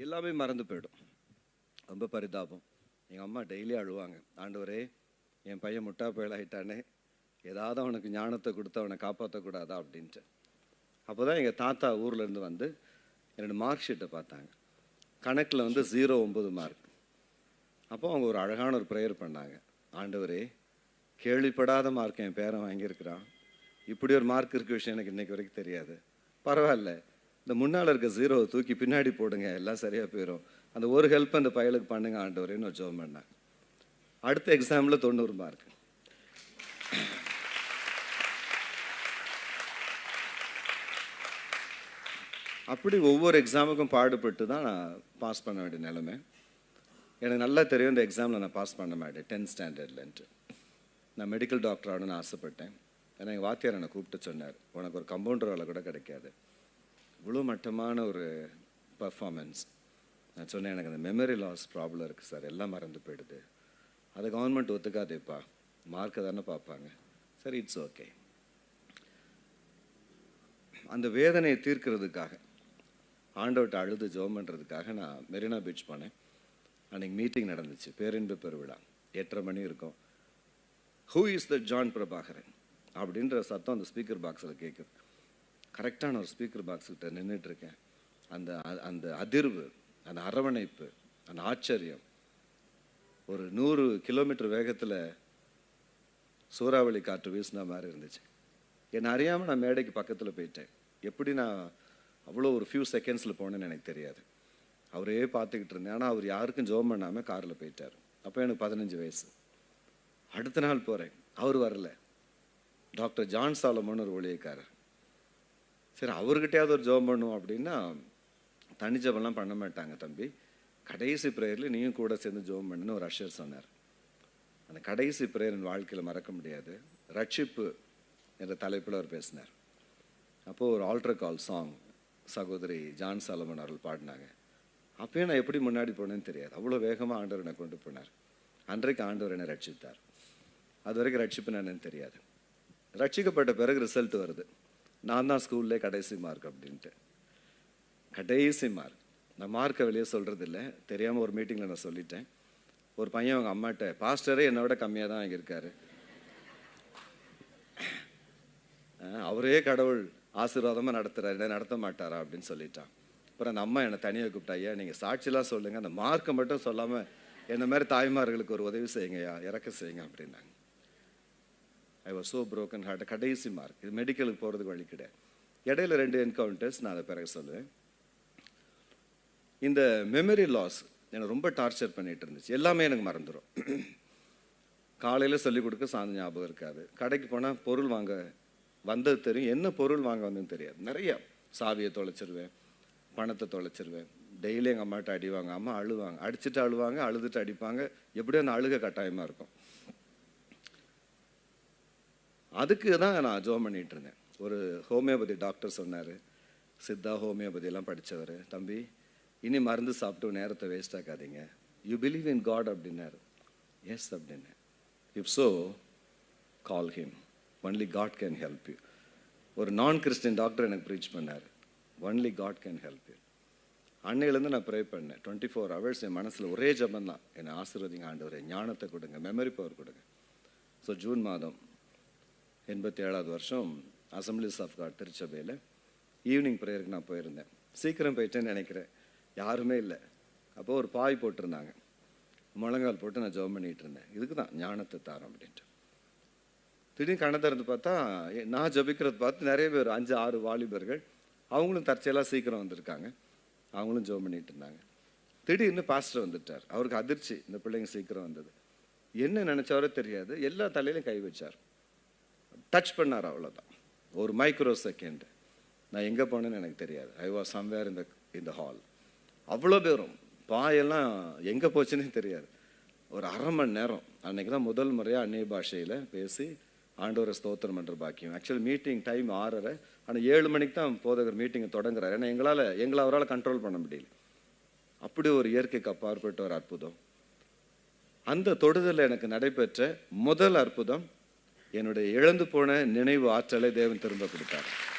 எல்லாமே மறந்து போயிடும். ரொம்ப பரிதாபம். எங்கள் அம்மா டெய்லி அழுவாங்க, ஆண்டவரே என் பையன் முட்டா பயலாயிட்டானே, ஏதாவது அவனுக்கு ஞானத்தை கொடுத்து அவனை காப்பாற்றக்கூடாதா அப்படின்ட்டு. அப்போ தான் எங்கள் தாத்தா ஊர்லேருந்து வந்து என்னோடய மார்க் ஷீட்டை பார்த்தாங்க. கணக்கில் வந்து 0-9 மார்க். அப்போ அவங்க ஒரு அழகான ஒரு ப்ரேயர் பண்ணாங்க. ஆண்டவரே, கேள்விப்படாத மார்க் என் பேரன் வாங்கியிருக்கிறான், இப்படி ஒரு மார்க் இருக்க விஷயம் எனக்கு இன்றைக்கி வரைக்கும் தெரியாது. பரவாயில்ல, இந்த முன்னால் இருக்க 0 தூக்கி பின்னாடி போடுங்க, எல்லாம் சரியாக போயிடும். அந்த ஒரு ஹெல்ப் அந்த பயலுக்கு பண்ணுங்க ஆண்டவரேன்னு ஒரு ஜெபம் பண்ணேன். அடுத்த எக்ஸாமில் 90 மார்க். அப்படி ஒவ்வொரு எக்ஸாமுக்கும் பாடுபட்டு தான் நான் பாஸ் பண்ண வேண்டிய நிலைமை. எனக்கு நல்லா தெரியும் இந்த எக்ஸாமில் நான் பாஸ் பண்ண மாட்டேன் 10th ஸ்டாண்டர்ட்லன்ட்டு. நான் மெடிக்கல் டாக்டர் ஆகணும்னு ஆசைப்பட்டேன். ஏன்னா எங்கள் வாத்தியார் என்னை கூப்பிட்டு சொன்னார், உனக்கு ஒரு கம்பவுண்டர் வேலை கூட கிடைக்காது, இவ்வளோ மட்டமான ஒரு பர்ஃபார்மன்ஸ். நான் சொன்னேன், எனக்கு அந்த மெமரி லாஸ் ப்ராப்ளம் இருக்குது சார், எல்லாம் மறந்து போயிடுது. அதை கவர்மெண்ட் ஒத்துக்காதேப்பா, மார்க்கை தானே பார்ப்பாங்க. சரி, இட்ஸ் ஓகே. அந்த வேதனையை தீர்க்கிறதுக்காக, ஆண்டவர்கிட்ட அழுது ஜெபம் பண்ணுறதுக்காக நான் மெரினா பீச் போனேன். அன்றைக்கி மீட்டிங் நடந்துச்சு, பேரின்பு பெருவிழா. 8:30 மணி இருக்கும். Who is the John Prabhakaran அப்படின்ற சத்தம் அந்த ஸ்பீக்கர் பாக்ஸில் கேட்குது. கரெக்டான ஒரு ஸ்பீக்கர் பாக்ஸ்கிட்ட நின்றுட்டுருக்கேன். அந்த அந்த அதிர்வு, அந்த அரவணைப்பு, அந்த ஆச்சரியம், ஒரு 100 கிலோமீட்டர் வேகத்தில் சூறாவளி காற்று வீசின மாதிரி இருந்துச்சு. என்னை அறியாமல் நான் மேடைக்கு பக்கத்தில் போயிட்டேன். எப்படி நான் அவ்வளோ ஒரு ஃபியூ செகண்ட்ஸில் போனேன்னு எனக்கு தெரியாது. அவரே பார்த்துக்கிட்டு இருந்தேன். ஆனால் அவர் யாருக்கும் ஜெபம் பண்ணாமல் காரில் போயிட்டார். அப்போ எனக்கு 15 வயசு. அடுத்த நாள் போகிறேன், அவர் வரல. டாக்டர் ஜான் சாலமன் ஒரு ஊழியக்காரர். சரி, அவர்கிட்டயாவது ஒரு ஜெபம் பண்ணுவோம் அப்படின்னா, தனி ஜெபம்லாம் பண்ண மாட்டாங்க தம்பி, கடைசி ப்ரேயரில் நீயும் கூட சேர்ந்து ஜெபம் பண்ணுன்னு ஒரு அஷர் சொன்னார். அந்த கடைசி ப்ரேயர் என் வாழ்க்கையில் மறக்க முடியாது. ரட்சிப்பு என்ற தலைப்பில் அவர் பேசினார். அப்போது ஒரு ஆல்டர் கால் சாங் சகோதரி ஜான் சாலமன் அவர்கள் பாடினாங்க. அப்போயும் நான் எப்படி முன்னாடி போனேன்னு தெரியாது. அவ்வளோ வேகமாக ஆண்டவர் என்னை கொண்டு போனார். அன்றைக்கு ஆண்டவர் என்னை ரட்சித்தார். அது வரைக்கும் ரட்சிப்பு என்னன்னு தெரியாது. ரட்சிக்கப்பட்ட பிறகு ரிசல்ட் வருது, நான் தான் ஸ்கூல்லே கடைசி மார்க் அப்படின்ட்டு. கடைசி மார்க். நான் மார்க்கை வெளியே சொல்கிறது இல்லை, தெரியாமல் ஒரு மீட்டிங்கில் நான் சொல்லிட்டேன். ஒரு பையன் அவங்க அம்மாட்ட, பாஸ்டரே என்னை விட கம்மியாக தான் வாங்கியிருக்காரு, அவரே கடவுள் ஆசீர்வாதமாக நடத்துகிறார், என்ன நடத்த மாட்டாரா அப்படின்னு சொல்லிட்டான். அப்புறம் அந்த அம்மா என்னை தனியாக கூப்பிட்டா, ஐயா நீங்கள் சாட்சிலாம் சொல்லுங்கள், அந்த மார்க்கை மட்டும் சொல்லாமல் என்ன மாதிரி தாய்மார்களுக்கு ஒரு உதவி செய்யுங்கய்யா, இறக்க செய்யுங்க அப்படின்னாங்க. I was so broken heart. கடைசி மார்க். இது மெடிக்கலுக்கு போகிறதுக்கு வழி கிடையாது. இடையில 2 என்கவுண்டர்ஸ், நான் அதை பிறகு சொல்லுவேன். இந்த மெமரி லாஸ் என்னை ரொம்ப டார்ச்சர் பண்ணிகிட்டு இருந்துச்சு. எல்லாமே எனக்கு மறந்துடும். காலையில் சொல்லிக் கொடுக்க சாயந்தரம் ஞாபகம் இருக்காது. கடைக்கு போனால் பொருள் வாங்க வந்தது தெரியும், என்ன பொருள் வாங்க வந்ததுன்னு தெரியாது. நிறைய சாவியை தொலைச்சிருவேன், பணத்தை தொலைச்சிருவேன். டெய்லி எங்கள் அம்மாட்ட அடிவாங்க. அம்மா அழுவாங்க, அடிச்சுட்டு அழுவாங்க, அழுதுட்டு அடிப்பாங்க. எப்படியோ அந்த அழுக கட்டாயமாக இருக்கும். அதுக்கு தான் நான் ஜெபம் பண்ணிகிட்டு இருந்தேன். ஒரு ஹோமியோபதி டாக்டர் சொன்னார், சித்தா ஹோமியோபதியெல்லாம் படித்தவர், தம்பி இனி மருந்து சாப்பிட்டு நேரத்தை வேஸ்ட் ஆக்காதீங்க, யூ பிலீவ் இன் காட் அப்படின்னாரு. எஸ் அப்படின்னேன். If so call him, only God can help you. ஒரு நான் கிறிஸ்டின் டாக்டர் எனக்கு ப்ரீச் பண்ணார், only God can help you. அன்னையிலேருந்து நான் ப்ரே பண்ணேன். 24 hours என் மனசில் ஒரே ஜபம் தான், என்னை ஆசீர்வதிங்க ஆண்டவரே, ஞானத்தை கொடுங்க, மெமரி பவர் கொடுங்க. ஸோ ஜூன் மாதம் 87வது வருஷம் அசம்பிளிஸ் ஆஃப் காட் திருச்சபையில் ஈவினிங் ப்ரேயருக்கு நான் போயிருந்தேன். சீக்கிரம் போயிட்டேன்னு நினைக்கிறேன், யாருமே இல்லை. அப்போது ஒரு பாய் போட்டிருந்தாங்க, முழங்கால் போட்டு நான் ஜெபம் பண்ணிகிட்டு இருந்தேன். இதுக்கு தான் ஞானத்தை தாரோம் அப்படின்ட்டு. திடீர்னு கண்ணை திறந்து பார்த்தா, நான் ஜபிக்கிறத பார்த்து நிறைய பேர் 5-6 வாலிபர்கள், அவங்களும் தற்செயலாக சீக்கிரம் வந்திருக்காங்க, அவங்களும் ஜெபம் பண்ணிகிட்டு இருந்தாங்க. திடீர்னு பாஸ்டர் வந்துட்டார். அவருக்கு அதிர்ச்சி, இந்த பிள்ளைங்க சீக்கிரம் வந்தது. என்ன நினச்சாரோ தெரியாது, எல்லா தலையிலையும் கை வச்சார், டச் பண்ணார், அவ்வளோதான். ஒரு மைக்ரோ செகண்ட். நான் எங்கே போனேன்னு எனக்கு தெரியாது. ஐ வாஸ் சம்வேர் இந்த ஹால். அவ்வளோ பேரும் பாயெல்லாம் எங்கே போச்சுன்னே தெரியாது. ஒரு அரை மணி நேரம் அன்றைக்கி தான் முதல் முறையாக அந்நிய பாஷையில் பேசி ஆண்டவரை ஸ்தோத்திரம் பண்ணுற பாக்கியம். ஆக்சுவலி மீட்டிங் டைம் 6:30, ஆனால் 7 மணிக்கு தான் போதகர் மீட்டிங்கை தொடங்குறாரு. ஏன்னா எங்களை அவரால் கண்ட்ரோல் பண்ண முடியல. அப்படி ஒரு இயற்கைக்கு அப்பாற்பட்ட ஒரு அற்புதம். அந்த தொடுதலில் எனக்கு நடைபெற்ற முதல் அற்புதம், என்னுடைய இழந்து போன நினைவு ஆற்றலை தேவன் திரும்ப கொடுத்தார். 2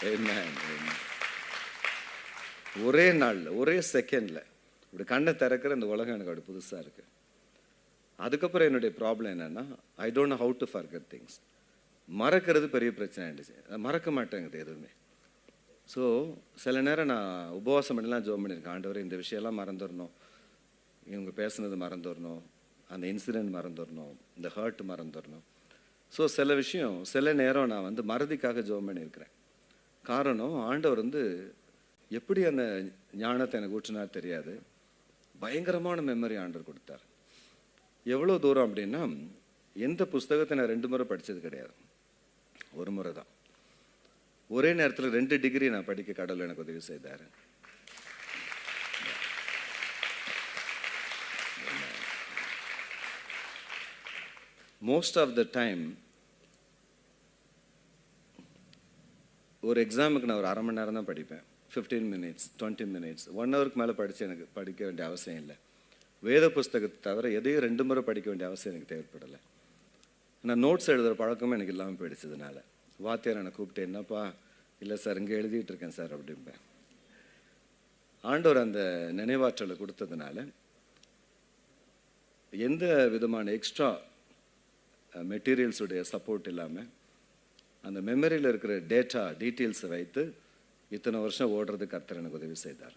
Amen. Amen. ஒரே நாளில் ஒரே செகண்டில் இப்படி கண்ணை திறக்கிற இந்த உலகம் எனக்கு அப்படி புதுசாக இருக்குது. அதுக்கப்புறம் என்னுடைய ப்ராப்ளம் என்னென்னா, I don't know how to forget things. மறக்கிறது பெரிய பிரச்சனை ஆகிடுச்சு. மறக்க மாட்டேங்குது எதுவுமே. ஸோ சில நேரம் நான் உபவாசம் பண்ணிலாம் ஜோம் பண்ணியிருக்கேன். ஆண்டவரே, இந்த விஷயம்லாம் மறந்துடணும், இவங்க பேசுனது மறந்துடணும், அந்த இன்சிடெண்ட் மறந்துடணும், இந்த ஹர்ட் மறந்துடணும். ஸோ சில விஷயம் சில நேரம் நான் வந்து மறதிக்காக ஜோம் பண்ணியிருக்கிறேன். காரணம், ஆண்டவர் வந்து எப்படி அந்த ஞானத்தை எனக்கு ஊற்றினார் தெரியாது. பயங்கரமான மெமரி ஆண்டவர் கொடுத்தார். எவ்வளோ தூரம் அப்படின்னா, எந்த புஸ்தகத்தை நான் 2 முறை படித்தது கிடையாது, ஒரு முறை தான். ஒரே நேரத்தில் 2 டிகிரி நான் படிக்க கடவுள் எனக்கு உதவி செய்தார். மோஸ்ட் ஆஃப் த டைம் ஒரு எக்ஸாமுக்கு நான் ஒரு அரை மணி நேரம் தான் படிப்பேன். 15 minutes, 20 minutes, 1 ஹவருக்கு மேலே படித்து எனக்கு படிக்க வேண்டிய அவசியம் இல்லை. வேத புஸ்தகத்தை தவிர எதையும் 2 முறை படிக்க வேண்டிய அவசியம் எனக்கு தேவைப்படலை. நான் நோட்ஸ் எழுதுகிற பழக்கமும் எனக்கு இல்லாமல் போயிடுச்சதுனால வாத்தியார் என்னை கூப்பிட்டு, என்னப்பா, இல்லை சார் இங்கே எழுதிட்டு இருக்கேன் சார் அப்படிம்பேன். ஆண்டவர் அந்த நினைவாற்றலை கொடுத்ததுனால எந்த விதமான எக்ஸ்ட்ரா மெட்டீரியல்ஸுடைய சப்போர்ட் இல்லாமல் அந்த மெமரியில் இருக்கிற டீட்டெயில்ஸை வைத்து இத்தனை வருஷம் ஓடுறதுக்கு கர்த்தர் எனக்கு உதவி செய்தார்.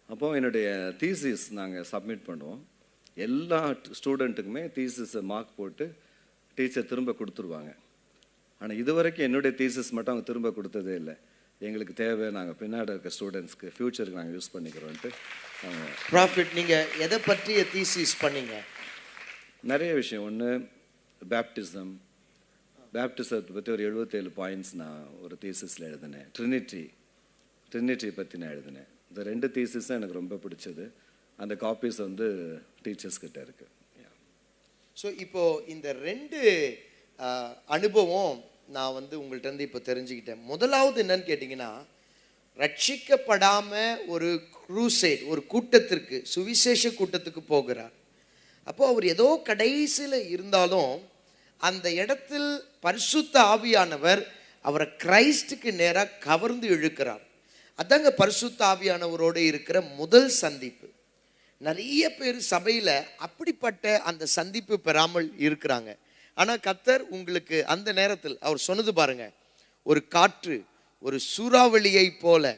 அப்போது என்னுடைய தீசிஸ் நாங்கள் சப்மிட் பண்ணுவோம். எல்லா ஸ்டூடெண்ட்டுக்குமே தீசிஸை மார்க் போட்டு டீச்சர் திரும்ப கொடுத்துருவாங்க. ஆனால் இது வரைக்கும் என்னுடைய தீசிஸ் மட்டும் அவங்க திரும்ப கொடுத்ததே இல்லை. எங்களுக்கு தேவை, நாங்கள் பின்னாடி இருக்க ஸ்டூடெண்ட்ஸ்க்கு ஃப்யூச்சருக்கு நாங்கள் யூஸ் பண்ணிக்கிறோன்ட்டு. ப்ராஃபிட், நீங்கள் எதை பற்றிய தீசிஸ் பண்ணீங்க? நிறைய விஷயம். ஒன்று பேப்டிசத்தை பற்றி ஒரு 77 பாயிண்ட்ஸ் நான் ஒரு தீசிஸில் எழுதினேன். ட்ரினிட்டி பற்றி நான் எழுதினேன். இந்த 2 தீசிஸும் எனக்கு ரொம்ப பிடிச்சது. அந்த காப்பீஸ் வந்து டீச்சர்ஸ் கிட்ட இருக்கு. ஸோ இப்போது இந்த 2 அனுபவம் நான் வந்து உங்கள்கிட்ட இருந்து இப்போ தெரிஞ்சுக்கிட்டேன். முதலாவது என்னன்னு கேட்டிங்கன்னா, ரட்சிக்கப்படாமல் ஒரு க்ரூசைட், ஒரு கூட்டத்திற்கு, சுவிசேஷ கூட்டத்துக்கு போகிறார். அப்போது அவர் ஏதோ கடைசியில் இருந்தாலும் அந்த இடத்தில் பரிசுத்த ஆவியானவர் அவரை கிரைஸ்டுக்கு நேராக கவர்ந்து இழுக்கிறார். அதாங்க பரிசுத்த ஆவியானவரோடு இருக்கிற முதல் சந்திப்பு. நிறைய பேர் சபையில் அப்படிப்பட்ட அந்த சந்திப்பு பெறாமல் இருக்கிறாங்க. ஆனால் கர்த்தர் உங்களுக்கு அந்த நேரத்தில் அவர் சொன்னது பாருங்க, ஒரு காற்று, ஒரு சூறாவளியை போல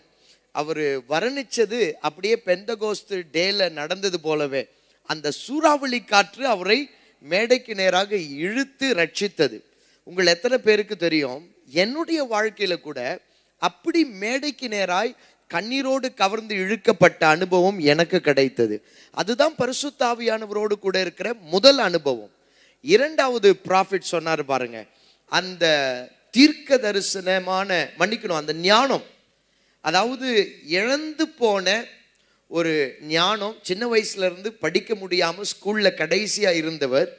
அவர் வர்ணிச்சது அப்படியே பெந்தகோஸ்து டேல நடந்தது போலவே அந்த சூறாவளி காற்று அவரை மேடைக்கு நேராக இழுத்து ரட்சித்தது. உங்கள் எத்தனை பேருக்கு தெரியும், என்னுடைய வாழ்க்கையில கூட அப்படி மேடைக்கு நேராய் கண்ணீரோடு கவர்ந்து இழுக்கப்பட்ட அனுபவம் எனக்கு கிடைத்தது. அதுதான் பரிசுத்த ஆவியானவரோடு கூட இருக்கிற முதல் அனுபவம். இரண்டாவது ப்ராஃபிட் சொன்னார் பாருங்க, அந்த தீர்க்க தரிசனமான அந்த ஞானம், அதாவது இழந்து போன ஒரு ஞானம். சின்ன வயசுல இருந்து படிக்க முடியாமல் ஸ்கூலில் கடைசியாக இருந்தவர்.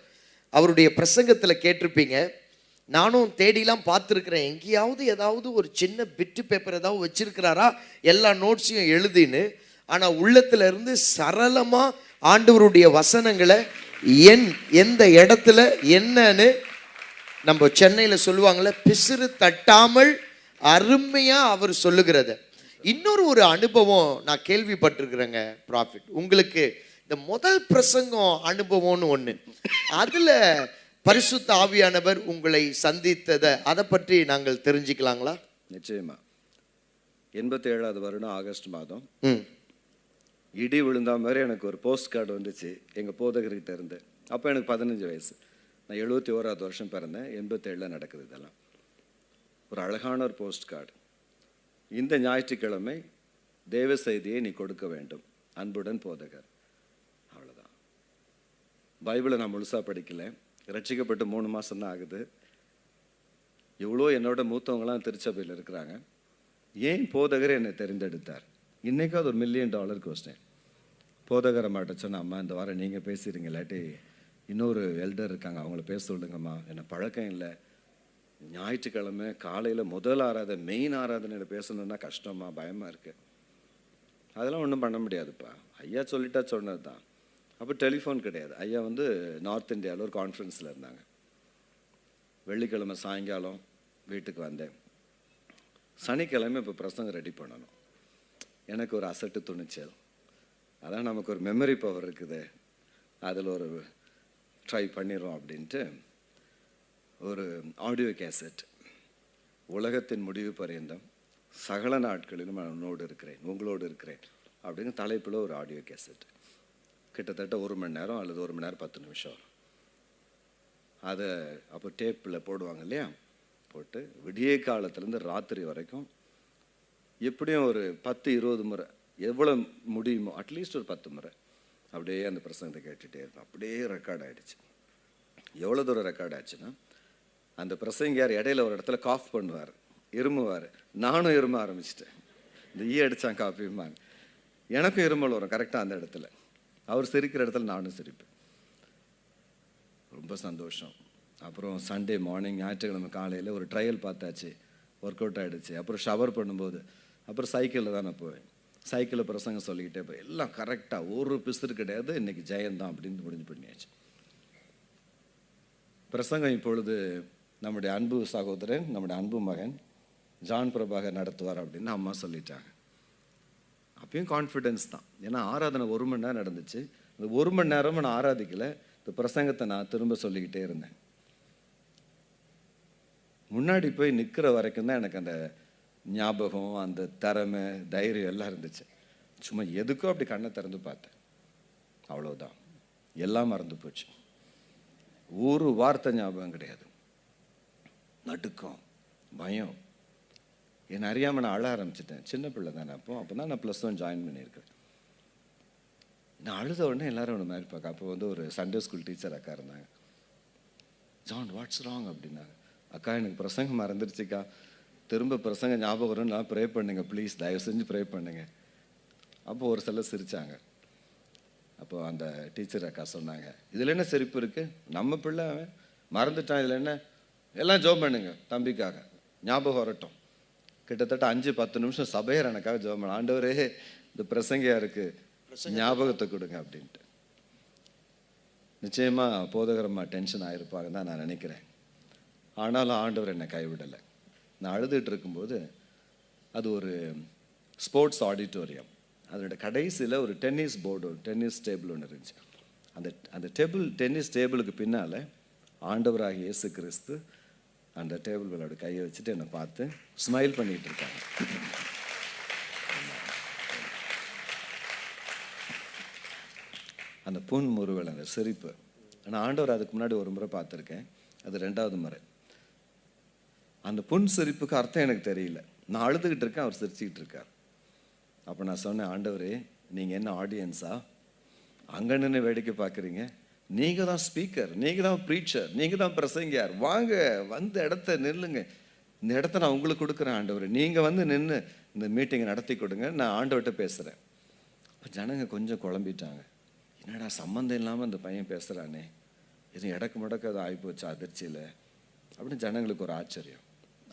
அவருடைய பிரசங்கத்தில் கேட்டிருப்பீங்க, நானும் தேடிலாம் பார்த்துருக்குறேன், எங்கேயாவது ஏதாவது ஒரு சின்ன பிட்டு பேப்பர் ஏதாவது வச்சிருக்கிறாரா எல்லா நோட்ஸையும் எழுதின்னு. ஆனால் உள்ளத்துல இருந்து சரளமாக ஆண்டவருடைய வசனங்களை எந்த இடத்துல என்னன்னு நம்ம சென்னையில் சொல்லுவாங்கள்ல, பிசிறு தட்டாமல் அருமையாக அவர் சொல்லுகிறத. இன்னொரு ஒரு அனுபவம் நான் கேள்விப்பட்டிருக்கிறேங்க ப்ராஃபிட், உங்களுக்கு இந்த முதல் பிரசங்கம் அனுபவம்னு ஒன்று, அதில் பரிசுத்த ஆவியானவர் உங்களை சந்தித்ததை அதை பற்றி நாங்கள் தெரிஞ்சுக்கலாங்களா? நிச்சயமா. 87வது வருடம் ஆகஸ்ட் மாதம் இடி விழுந்தா மாதிரி எனக்கு ஒரு போஸ்ட் கார்டு வந்துச்சு எங்கள் போதகர்கிட்ட இருந்து. அப்போ எனக்கு 15 வயசு. நான் 71வது வருஷம் பிறந்தேன். 87 நடக்குது இதெல்லாம். ஒரு அழகான ஒரு போஸ்ட் கார்டு. இந்த ஞாயிற்றுக்கிழமை தேவ செய்தியை நீ கொடுக்க வேண்டும், அன்புடன் போதகர். அவ்வளோதான். பைபிளை நான் முழுசாக படிக்கல. ரட்சிக்கப்பட்டு 3 மாதம் தான் ஆகுது. எவ்வளோ என்னோட மூத்தவங்களாம் திருச்சபையில் இருக்கிறாங்க. ஏன் போதகர் என்னை தெரிந்தெடுத்தார்? இன்றைக்காவது ஒரு $1 மில்லியன் கொஸ்டின். போதகரை மாட்ட சொன்ன, அம்மா இந்த வாரம் நீங்கள் பேசுகிறீங்க, இல்லாட்டி இன்னொரு எல்டர் இருக்காங்க அவங்கள பேச சொல்லுங்கம்மா, என்ன பழக்கம் இல்லை, ஞாயிற்றுக்கிழமை காலையில் முதல் ஆராதனை மெயின் ஆராதனையில் பேசணுன்னா கஷ்டமா, பயமாக இருக்குது. அதெல்லாம் ஒன்றும் பண்ண முடியாதுப்பா, ஐயா சொல்லிட்டா சொன்னது தான். அப்போ டெலிஃபோன் கிடையாது. ஐயா வந்து நார்த் இந்தியாவில் ஒரு கான்ஃபரன்ஸில் இருந்தாங்க. வெள்ளிக்கிழமை சாயங்காலம் வீட்டுக்கு வந்தேன். சனிக்கிழமை இப்போ பிரசங்கம் ரெடி பண்ணணும். எனக்கு ஒரு அசட்டு துணிச்சல், அதான் நமக்கு ஒரு மெமரி பவர் இருக்குது, அதில் ஒரு ட்ரை பண்ணிடுறோம் அப்படின்ட்டு ஒரு ஆடியோ கேசட், உலகத்தின் முடிவு பரியந்தம் சகல நாட்களிலும் நான் உங்களோடு இருக்கிறேன் அப்படின்னு தலைப்பில் ஒரு ஆடியோ கேசட். கிட்டத்தட்ட 1 மணி நேரம் அல்லது 1 மணி நேரம் 10 நிமிஷம். அதை அப்போ டேப்பில் போடுவாங்க இல்லையா, போட்டு விடிய காலத்துலேருந்து ராத்திரி வரைக்கும் எப்படியும் ஒரு 10-20 முறை, எவ்வளோ முடியுமோ அட்லீஸ்ட் ஒரு 10 முறை அப்படியே அந்த பிரசங்கத்தை கேட்டுகிட்டே இருப்பேன். அப்படியே ரெக்கார்ட் ஆகிடுச்சு. எவ்வளோ தூரம் ரெக்கார்ட் ஆச்சுன்னா, அந்த பிரசங்கியார் இடையில ஒரு இடத்துல காஃப் பண்ணுவார், இருமுவார். நானும் இரும ஆரம்பிச்சிட்டேன். இந்த அடித்தான் காப்பியுமாங்க, எனக்கும் இருமல் வரும் கரெக்டாக அந்த இடத்துல. அவர் சிரிக்கிற இடத்துல நானும் சிரிப்பேன். ரொம்ப சந்தோஷம். அப்புறம் சண்டே மார்னிங், ஞாயிற்றுக்கிழமை காலையில் ஒரு ட்ரையல் பார்த்தாச்சு, ஒர்க் அவுட் ஆகிடுச்சு. அப்புறம் ஷவர் பண்ணும்போது, அப்புறம் சைக்கிளில் தான் நான் போவேன். சைக்கிளில் பிரசங்கம் சொல்லிக்கிட்டே போய் எல்லாம் கரெக்டாக, ஒரு பிசுறு கிடையாது, இன்றைக்கி ஜெயந்தான் அப்படின்னு முடிஞ்சு பண்ணியாச்சு. பிரசங்கம் இப்பொழுது நம்முடைய அன்பு சகோதரன், நம்முடைய அன்பு மகன் ஜான் பிரபாகர் நடத்துவார் அப்படின்னு அம்மா சொல்லிட்டாங்க. அப்பயும் கான்ஃபிடென்ஸ் தான், ஏன்னா ஆராதனை 1 மணி நேரம் நடந்துச்சு. அந்த 1 மணி நேரமும் நான் ஆராதிக்கலை, இந்த பிரசங்கத்தை நான் திரும்ப சொல்லிக்கிட்டே இருந்தேன். முன்னாடி போய் நிற்கிற வரைக்கும் தான் எனக்கு அந்த ஞாபகம், அந்த திறமை, தைரியம் எல்லாம் இருந்துச்சு. சும்மா எதுக்கோ அப்படி கண்ணை திறந்து பார்த்தேன், அவ்வளோதான், எல்லாம் மறந்து போச்சு. ஒரு வார்த்தை ஞாபகம் கிடையாது. நடுக்கம், பயம், என்னை அறியாமல் நான் அழ ஆரம்பிச்சிட்டேன். சின்ன பிள்ளை தானே அப்போ தான் நான் +1 ஜாயின் பண்ணியிருக்கேன். நான் அழுத உடனே எல்லாரும் ஒன்று மாதிரி பார்க்க. அப்போ வந்து ஒரு சண்டே ஸ்கூல் டீச்சர் அக்கா இருந்தாங்க. ஜான் வாட்ஸ் ராங் அப்படின்னாங்க. அக்கா எனக்கு பிரசங்கம் மறந்துருச்சுக்கா, திரும்ப பிரசங்க ஞாபகம் வரும்னு நான் ப்ரே பண்ணுங்க ப்ளீஸ், தயவு செஞ்சு ப்ரே பண்ணுங்க. அப்போ ஒரு சிலர் சிரித்தாங்க. அப்போது அந்த டீச்சர் அக்கா சொன்னாங்க, இதில் என்ன சிரிப்பு இருக்குது, நம்ம பிள்ளை அவன் மறந்துட்டான், இதில் என்ன, எல்லாம் ஜோம் பண்ணுங்க தம்பிக்காக, ஞாபகம் வரட்டும். கிட்டத்தட்ட 5-10 நிமிஷம் சபையர் எனக்காக ஜோம் பண்ண, ஆண்டவரே இந்த பிரசங்கியா இருக்குது ஞாபகத்தை கொடுங்க அப்படின்ட்டு. நிச்சயமாக போதகரமாக டென்ஷன் ஆகிருப்பாங்கன்னு தான் நான் நினைக்கிறேன். ஆனாலும் ஆண்டவர் என்னை கைவிடலை. நான் அழுதுகிட்டு இருக்கும்போது, அது ஒரு ஸ்போர்ட்ஸ் ஆடிட்டோரியம், அதோட கடைசியில் ஒரு டென்னிஸ் போர்டு, ஒரு டென்னிஸ் டேபிள் ஒன்று இருந்துச்சு. அந்த டென்னிஸ் டேபிளுக்கு பின்னால் ஆண்டவராகிய இயேசு கிறிஸ்து அந்த டேபிள் மேலே கையை வச்சுட்டு என்னை பார்த்து ஸ்மைல் பண்ணிகிட்டு இருக்காங்க. அந்த புன் முறுவல், அந்த சிரிப்பு. ஆனால் ஆண்டவர் அதுக்கு முன்னாடி ஒரு முறை பார்த்துருக்கேன், அது 2வது முறை. அந்த புன் சிரிப்புக்கு அர்த்தம் எனக்கு தெரியல. நான் அழுதுகிட்டு இருக்கேன், அவர் சிரிச்சுக்கிட்டு இருக்கார். அப்போ நான் சொன்னேன், ஆண்டவரே நீங்கள் என்ன ஆடியன்ஸா, அங்கே நின்று வேடிக்கை பார்க்குறீங்க, நீங்கள் தான் ஸ்பீக்கர், நீங்கள் தான் ப்ரீச்சர், நீங்கள் தான் பிரசங்கியார், வாங்க வந்து இடத்த நில்லுங்க, இந்த இடத்த நான் உங்களுக்கு கொடுக்குறேன் ஆண்டவரே, நீங்கள் வந்து நின்று இந்த மீட்டிங்கை நடத்தி கொடுங்க, நான் ஆண்டவர்கிட்ட பேசுகிறேன். இப்போ ஜனங்க கொஞ்சம் குழம்பிட்டாங்க, என்னடா சம்மந்தம் இல்லாமல் இந்த பையன் பேசுகிறானே, எதுவும் இடக்கு முடக்க அது ஆகிப்போச்சு அதிர்ச்சியில் அப்படின்னு ஜனங்களுக்கு ஒரு ஆச்சரியம்.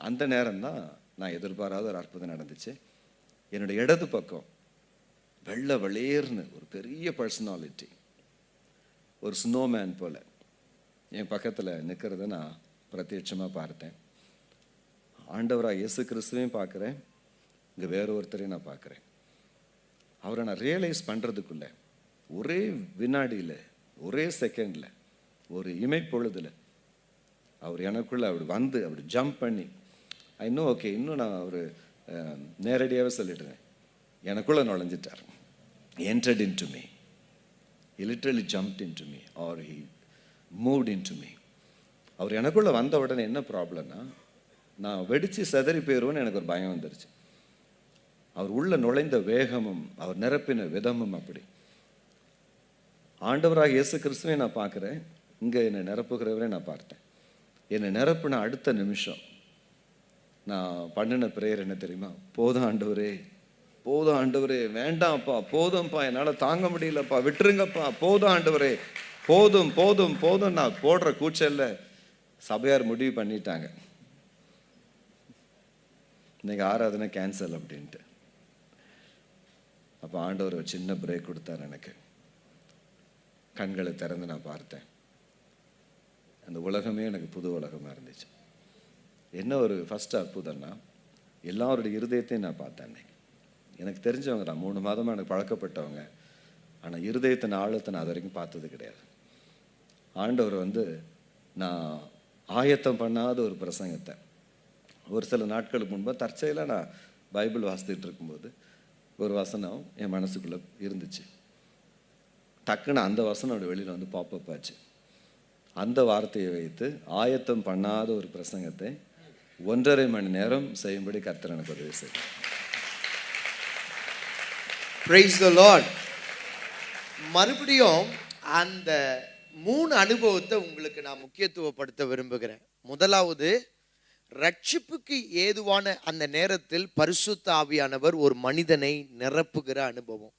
அந்த நேரம் தான் நான் எதிர்பாராத ஒரு அற்புதம் நடந்துச்சு. என்னுடைய இடது பக்கம் வெள்ளை வெளியேர்னு ஒரு பெரிய பர்சனாலிட்டி, ஒரு ஸ்னோமேன் போல் என் பக்கத்தில் நிற்கிறத நான் பிரத்யட்சமாக பார்த்தேன். ஆண்டவராக இயேசு கிறிஸ்துவையும் பார்க்குறேன், இங்கே வேற ஒருத்தரையும் நான் பார்க்குறேன். அவரை நான் ரியலைஸ் பண்ணுறதுக்குள்ள ஒரே வினாடியில், ஒரே செகண்டில், ஒரு இமைப்பொழுதில் அவர் எனக்குள்ளே அப்படி வந்து அப்படி ஜம்ப் பண்ணி, இன்னும் ஓகே, இன்னும் நான் ஒரு நேரடியாகவே சொல்லிடுறேன், எனக்குள்ளே நுழைஞ்சிட்டார். entered into me. He literally jumped into me or he moved into me. அவர் எனக்குள்ளே வந்த உடனே என்ன ப்ராப்ளம்னா, நான் வெடித்து செதறி போயிடுவேன்னு எனக்கு ஒரு பயம் வந்துருச்சு. அவர் உள்ள நுழைந்த வேகமும் அவர் நிரப்பின விதமும் அப்படி. ஆண்டவராக இயேசு கிறிஸ்துவை நான் பார்க்குறேன், இங்கே என்னை நிரப்புகிறவரே நான் பார்த்தேன். என்னை நிரப்புன அடுத்த நிமிஷம் நான் பண்ணின ப்ரேயர் என்ன தெரியுமா, போதும் ஆண்டவரே, போதும் ஆண்டவரே, வேண்டாம்ப்பா, போதும்ப்பா, என்னால் தாங்க முடியலப்பா, விட்டுருங்கப்பா, போதும் ஆண்டவரே, போதும் போதும் போதும். நான் போடுற கூச்சல்ல சபையார் முடிவு பண்ணிட்டாங்க, இன்னைக்கு ஆராதனை கேன்சல் அப்படின்ட்டு. அப்போ ஆண்டவர் ஒரு சின்ன பிரேக் கொடுத்தார் எனக்கு. கண்களை திறந்து நான் பார்த்தேன். அந்த உலகமே எனக்கு புது உலகமாக இருந்துச்சு. என்ன ஒரு ஃபஸ்ட் அற்புதம்னா, எல்லாருடைய இருதயத்தையும் நான் பார்த்தேன் அன்னைக்கு. எனக்கு தெரிஞ்சவங்க தான், 3 மாதமாக எனக்கு பழக்கப்பட்டவங்க. ஆனால் இருதயத்தின் ஆழத்தை நான் அது வரைக்கும் பார்த்தது கிடையாது. ஆண்டவர் வந்து நான் ஆயத்தம் பண்ணாத ஒரு பிரசங்கத்தை ஒரு சில நாட்களுக்கு முன்பு தற்செயலாக நான் பைபிள் வாசித்துட்டு இருக்கும்போது ஒரு வசனம் என் மனசுக்குள்ளே இருந்துச்சு. டக்குன்னு அந்த வசனோட வெளியில் வந்து பாப்பப் ஆச்சு. அந்த வார்த்தையை வைத்து ஆயத்தம் பண்ணாத ஒரு பிரசங்கத்தை 1.5 மணி நேரம் செய்யும்படி கர்த்தர் எனக்கு உதவி செய்தார். Praise the Lord. மறுபடியும் அந்த 3 அனுபவத்தை உங்களுக்கு நான் முக்கியத்துவப்படுத்த விரும்புகிறேன். முதலாவது, ரட்சிப்புக்கு ஏதுவான அந்த நேரத்தில் பரிசுத்த ஆவியானவர் ஒரு மனிதனை நிரப்புகிற அனுபவம்.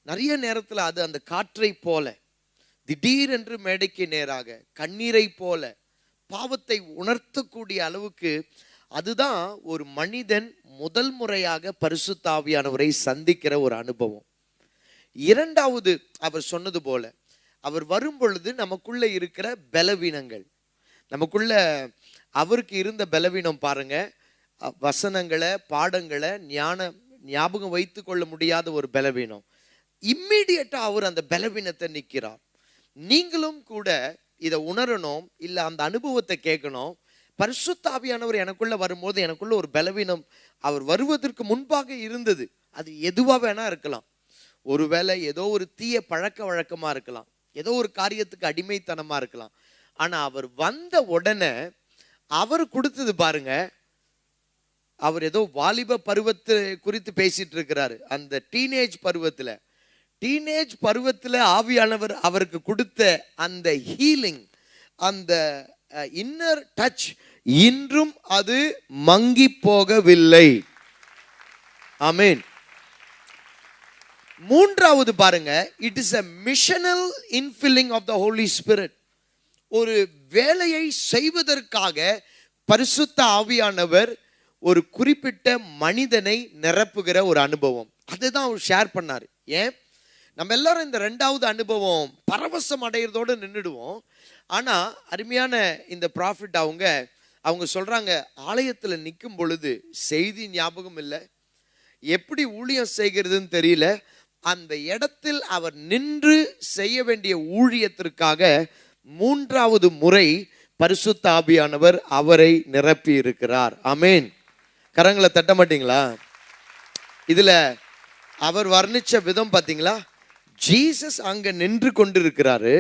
நிறைய நேரத்தில் அது அந்த காற்றை போல திடீரென்று மேடைக்கு நேராக கண்ணீரை போல பாவத்தை உணர்த்தக்கூடிய அளவுக்கு அதுதான் ஒரு மனிதன் முதல் முறையாக பரிசுத்த ஆவியானவரை சந்திக்கிற ஒரு அனுபவம். இரண்டாவது, அவர் சொன்னது போல அவர் வரும் பொழுது நமக்குள்ள இருக்கிற பலவீனங்கள், நமக்குள்ள அவருக்கு இருந்த பலவீனம் பாருங்க, வசனங்களை பாடங்களை ஞாபகம் வைத்து கொள்ள முடியாத ஒரு பலவீனம். இம்மீடியட்டா அவர் அந்த பலவீனத்தை நிற்கிறார். நீங்களும் கூட இதை உணரணும், இல்லை அந்த அனுபவத்தை கேட்கணும். பரிசுத்த ஆவியானவர் எனக்குள்ள வரும்போது எனக்குள்ள ஒரு பலவீனம் அவர் வருவதற்கு முன்பாக இருந்தது. அது எதுவா வேணா இருக்கலாம். ஒருவேளை ஏதோ ஒரு தீய பழக்க வழக்கமா இருக்கலாம், ஏதோ ஒரு காரியத்துக்கு அடிமைத்தனமா இருக்கலாம். ஆனா அவர் வந்த உடனே அவர் கொடுத்தது பாருங்க, அவர் ஏதோ வாலிப பருவத்தை குறித்து பேசிட்டு இருக்கிறாரு. அந்த டீனேஜ் பருவத்தில் ஆவியானவர் அவருக்கு கொடுத்த அந்த ஹீலிங், அந்த இன்னர் டச் இன்றும் அது மங்கி போகவில்லை. ஆமென். மூன்றாவது பாருங்க, it is a missional infilling of the Holy Spirit. ஒரு வேலையை செய்வதற்காக பரிசுத்த ஆவியானவர் ஒரு குறிப்பிட்ட மனிதனை நிரப்புகிற ஒரு அனுபவம். அதுதான் அவர் ஷேர் பண்ணார். ஏன் நம்ம எல்லாரும் இந்த 2வது அனுபவம் பரவசம் அடைகிறதோடு நின்றுடுவோம். ஆனால் அருமையான இந்த ப்ராஃபிட் அவங்க சொல்கிறாங்க, ஆலயத்தில் நிற்கும் பொழுது செய்தி ஞாபகம் இல்லை, எப்படி ஊழியம் செய்கிறதுன்னு தெரியல. அந்த இடத்தில் அவர் நின்று செய்ய வேண்டிய ஊழியத்திற்காக 3வது முறை பரிசுத்த ஆவியானவர் அவரை நிரப்பி இருக்கிறார். ஆமென். கரங்களை தட்ட மாட்டீங்களா? இதுல அவர் வர்ணிச்ச விதம் பார்த்தீங்களா? ஜீசஸ் அங்க நின்று கொண்டிருக்கிறாரு.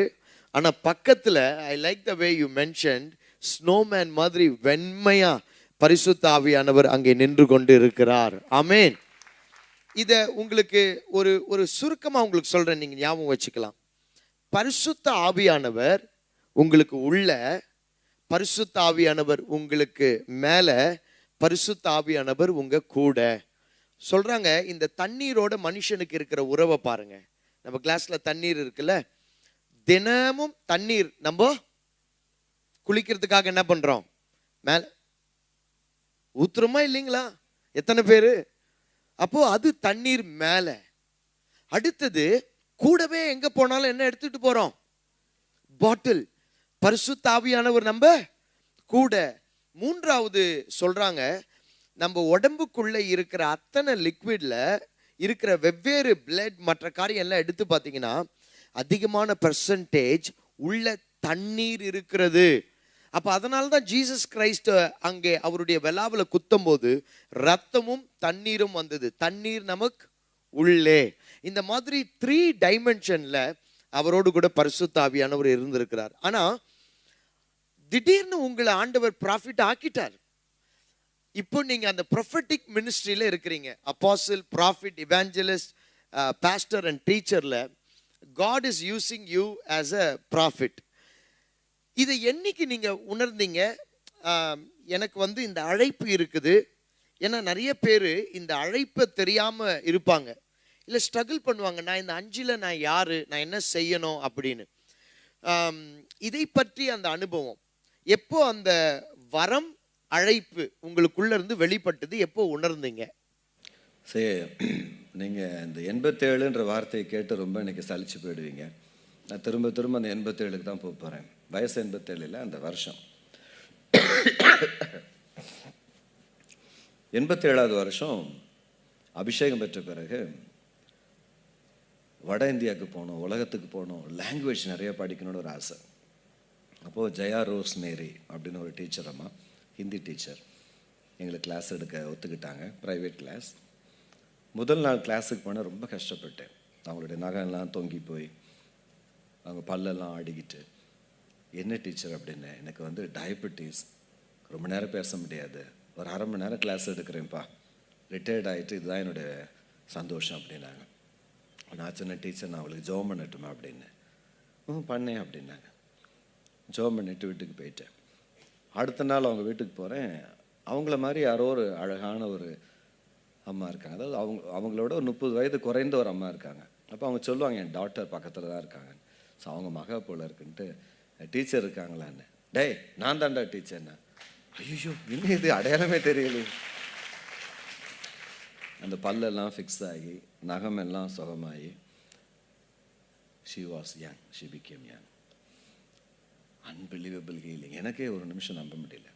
ஆனா பக்கத்துல, I like the way you mentioned, snowman மாதிரி வெண்மையா பரிசுத்த ஆவியானவர் அங்கே நின்று கொண்டு இருக்கிறார். ஆமென். இத உங்களுக்கு ஒரு சுருக்கமா உங்களுக்கு சொல்றேன், நீங்க ஞாபகம் வச்சுக்கலாம். பரிசுத்த ஆவியானவர் உங்களுக்கு உள்ள, பரிசுத்த ஆவியானவர் உங்களுக்கு மேல, பரிசுத்த ஆவியானவர் உங்க கூட. சொல்றாங்க, இந்த தண்ணீரோட மனுஷனுக்கு இருக்கிற உறவை பாருங்க. நம்ம கிளாஸ்ல தண்ணீர் இருக்குல்ல, தினமும் தண்ணீர் நம்ம குளிக்கிறதுக்காக என்ன பண்றோம்? மேல ஊத்துறோமா இல்லைங்களா? எத்தனை பேரு? அப்போ அது தண்ணீர் மேல. அடுத்தது, கூடவே எங்க போனாலும் என்ன எடுத்துட்டு போறோம்? பாட்டில். பரிசுத்த ஆவியானவர் நம்ம கூட. மூன்றாவது சொல்றாங்க, நம்ம உடம்புக்குள்ள இருக்கிற அத்தனை லிக்விட்ல இருக்கிற வெவ்வேறு பிளட் மற்ற காரியம் எல்லாம் எடுத்து பார்த்தீங்கன்னா அதிகமான பெர்சன்டேஜ் உள்ள தண்ணீர் இருக்கிறது. அப்ப அதனால தான் ஜீசஸ் கிரைஸ்ட் அங்கே அவருடைய வெளாவில் குத்தும் போது ரத்தமும் தண்ணீரும் வந்தது. தண்ணீர் நமக்கு உள்ளே. இந்த மாதிரி 3 டைமென்ஷன்ல அவரோடு கூட பரிசுத்த ஆவியானவர் இருந்திருக்கிறார். ஆனா திடீர்னு உங்களை ஆண்டவர் ப்ராஃபிட் ஆக்கிட்டார். இப்போ நீங்க அந்த ப்ரொஃபெட்டிக் மினிஸ்ட்ரியில இருக்கிறீங்க. Apostle, prophet, evangelist, pastor and டீச்சர்ல God is using you as a prophet. இதை என்னைக்கு நீங்க உணர்ந்தீங்க? எனக்கு இந்த அழைப்பு இருக்குது. ஏன்னா நிறைய பேர் இந்த அழைப்பை தெரியாம இருப்பாங்க, இல்லை ஸ்ட்ரகிள் பண்ணுவாங்க. நான் இந்த 5ல் நான் யாரு, நான் என்ன செய்யணும் அப்படின்னு. இதை பற்றி அந்த அனுபவம் எப்போ, அந்த வரம் அழைப்பு உங்களுக்குள்ள இருந்து வெளிப்பட்டது, எப்போ உணர்ந்தீங்க? சரி, நீங்கள் இந்த 87ன்ற வார்த்தையை கேட்டு ரொம்ப இன்னைக்கு சலிச்சு போயிடுவீங்க. நான் திரும்ப திரும்ப அந்த 87க்கு தான் போக போகிறேன். வயசு 87 இல்லை, அந்த வருஷம். 87வது வருஷம் அபிஷேகம் பெற்ற பிறகு வட இந்தியாவுக்கு போகணும், உலகத்துக்கு போகணும், லாங்குவேஜ் நிறைய படிக்கணும்னு ஒரு ஆசை. அப்போது ஜெயா ரோஸ் மேரி அப்படின்னு ஒரு டீச்சர் அம்மா, ஹிந்தி டீச்சர், எங்களுக்கு கிளாஸ் எடுக்க ஒத்துக்கிட்டாங்க, ப்ரைவேட் கிளாஸ். முதல் நாள் கிளாஸுக்கு போனால் ரொம்ப கஷ்டப்பட்டேன். அவங்களுடைய நகையெல்லாம் தொங்கி போய் அவங்க பல்லெல்லாம் ஆடிக்கிட்டு, என்ன டீச்சர் அப்படின்னு, எனக்கு வந்து டயபெட்டிஸ், ரொம்ப நேரம் பேச முடியாது, ஒரு அரை மணி நேரம் கிளாஸ் எடுக்கிறேன்ப்பா, ரிட்டையர்ட் ஆகிட்டு இதுதான் என்னுடைய சந்தோஷம் அப்படின்னாங்க. நான் சொன்ன டீச்சர், நான் அவளுக்கு ஜோம் பண்ணட்டுமா அப்படின்னு. பண்ணேன் அப்படின்னாங்க. ஜோம் பண்ணிட்டு வீட்டுக்கு போயிட்டேன். அடுத்த நாள் அவங்க வீட்டுக்கு போகிறேன். அவங்கள மாதிரி யாரோ ஒரு அழகான ஒரு அம்மா இருக்காங்க. அதாவது அவங்களோட ஒரு 30 வயது குறைந்த ஒரு அம்மா இருக்காங்க. அப்போ அவங்க சொல்லுவாங்க, என் டாக்டர் பக்கத்தில் தான் இருக்காங்க. ஸோ அவங்க மகா போல் இருக்குன்ட்டு, டீச்சர் இருக்காங்களான்னு. டேய், நான் தான்டா டீச்சர்ண்ணா. ஐயோ, இன்னும் இது அடையாளமே தெரியல. அந்த பல்லெல்லாம் ஃபிக்ஸ் ஆகி நகமெல்லாம் சுகமாகி she was young, she became young. Unbelievable healing. எனக்கே ஒரு நிமிஷம் நம்ப முடியல.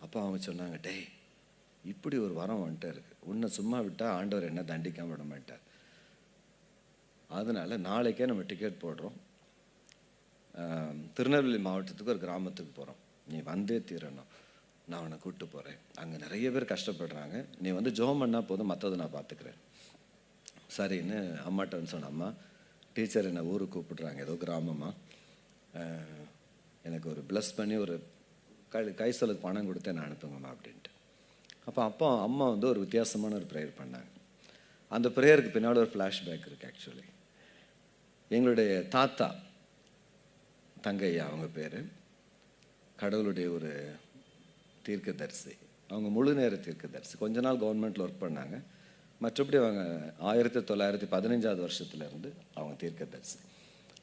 அப்போ அவங்க சொன்னாங்க, டேய், இப்படி ஒரு வரம் வந்துட்டே இருக்கு, உன்னை சும்மா விட்டால் ஆண்டவர் என்ன தண்டிக்காம விட மாட்டார். அதனால் நாளைக்கே நம்ம டிக்கெட் போடுறோம், திருநெல்வேலி மாவட்டத்துக்கு ஒரு கிராமத்துக்கு போகிறோம், நீ வந்தே தீரணும், நான் உன்னை கூப்பிட்டு போகிறேன், அங்கே நிறைய பேர் கஷ்டப்படுறாங்க, நீ வந்து ஜோம் பண்ணால் போதும், மற்றதை நான் பார்த்துக்கிறேன். சரின்னு அம்மாட்ட வந்து சொன்ன, அம்மா டீச்சர் என்னை ஊருக்கு கூப்பிடுறாங்க, ஏதோ கிராமமாக, எனக்கு ஒரு ப்ளஸ் பண்ணி ஒரு கை சொல்லுக்கு பணம் கொடுத்தேன், நான் அனுப்புங்கம்மா அப்படின்ட்டு. அப்போ அம்மா வந்து ஒரு வித்தியாசமான ஒரு ப்ரேயர் பண்ணாங்க. அந்த ப்ரேயருக்கு பின்னாடி ஒரு ஃப்ளாஷ்பேக் இருக்குது. ஆக்சுவலி எங்களுடைய தாத்தா தங்கையா, அவங்க பேர், கடவுளுடைய ஒரு தீர்க்கதரிசி. அவங்க முழு நேர தீர்க்கதரிசி. கொஞ்ச நாள் கவர்மெண்ட்டில் ஒர்க் பண்ணாங்க. மற்றபடி அவங்க 1915 வருஷத்துலேருந்து அவங்க தீர்க்கதரிசி.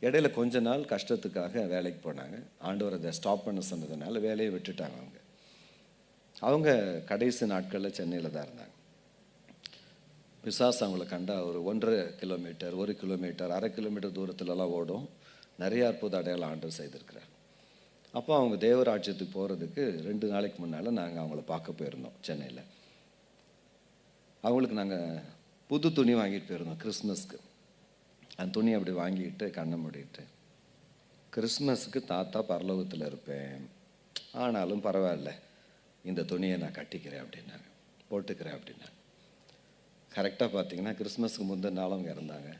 இடையில கொஞ்ச நாள் கஷ்டத்துக்காக வேலைக்கு போனாங்க. ஆண்டவர் அதை ஸ்டாப் பண்ண சொன்னதுனால வேலையை விட்டுட்டாங்க. அவங்க கடைசி நாட்களில் சென்னையில் தான் இருந்தாங்க. பிசாசு அவங்கள கண்டா ஒரு 1.5 கிலோமீட்டர், 1 கிலோமீட்டர், அரை கிலோமீட்டர் தூரத்துலலாம் ஓடும். நிறைய அற்புத அடையாளம் ஆண்டவர் செய்திருக்கிறார். அப்போ அவங்க தேவராட்சியத்துக்கு போகிறதுக்கு 2 நாளைக்கு முன்னால் நாங்கள் அவங்கள பார்க்க போயிருந்தோம் சென்னையில். அவங்களுக்கு நாங்கள் புது துணி வாங்கிட்டு போயிருந்தோம் கிறிஸ்மஸ்க்கு. அந்த துணி அப்படி வாங்கிட்டு கண்ணை மூடிட்டு, கிறிஸ்மஸுக்கு தாத்தா பரலோகத்தில் இருப்பேன், ஆனாலும் பரவாயில்ல, இந்த துணியை நான் கட்டிக்கிறேன் அப்படின்னாங்க, போட்டுக்கிறேன் அப்படின்னாங்க. கரெக்டாக பார்த்தீங்கன்னா கிறிஸ்மஸுக்கு முந்தின நாள் அவங்க இறந்தாங்க.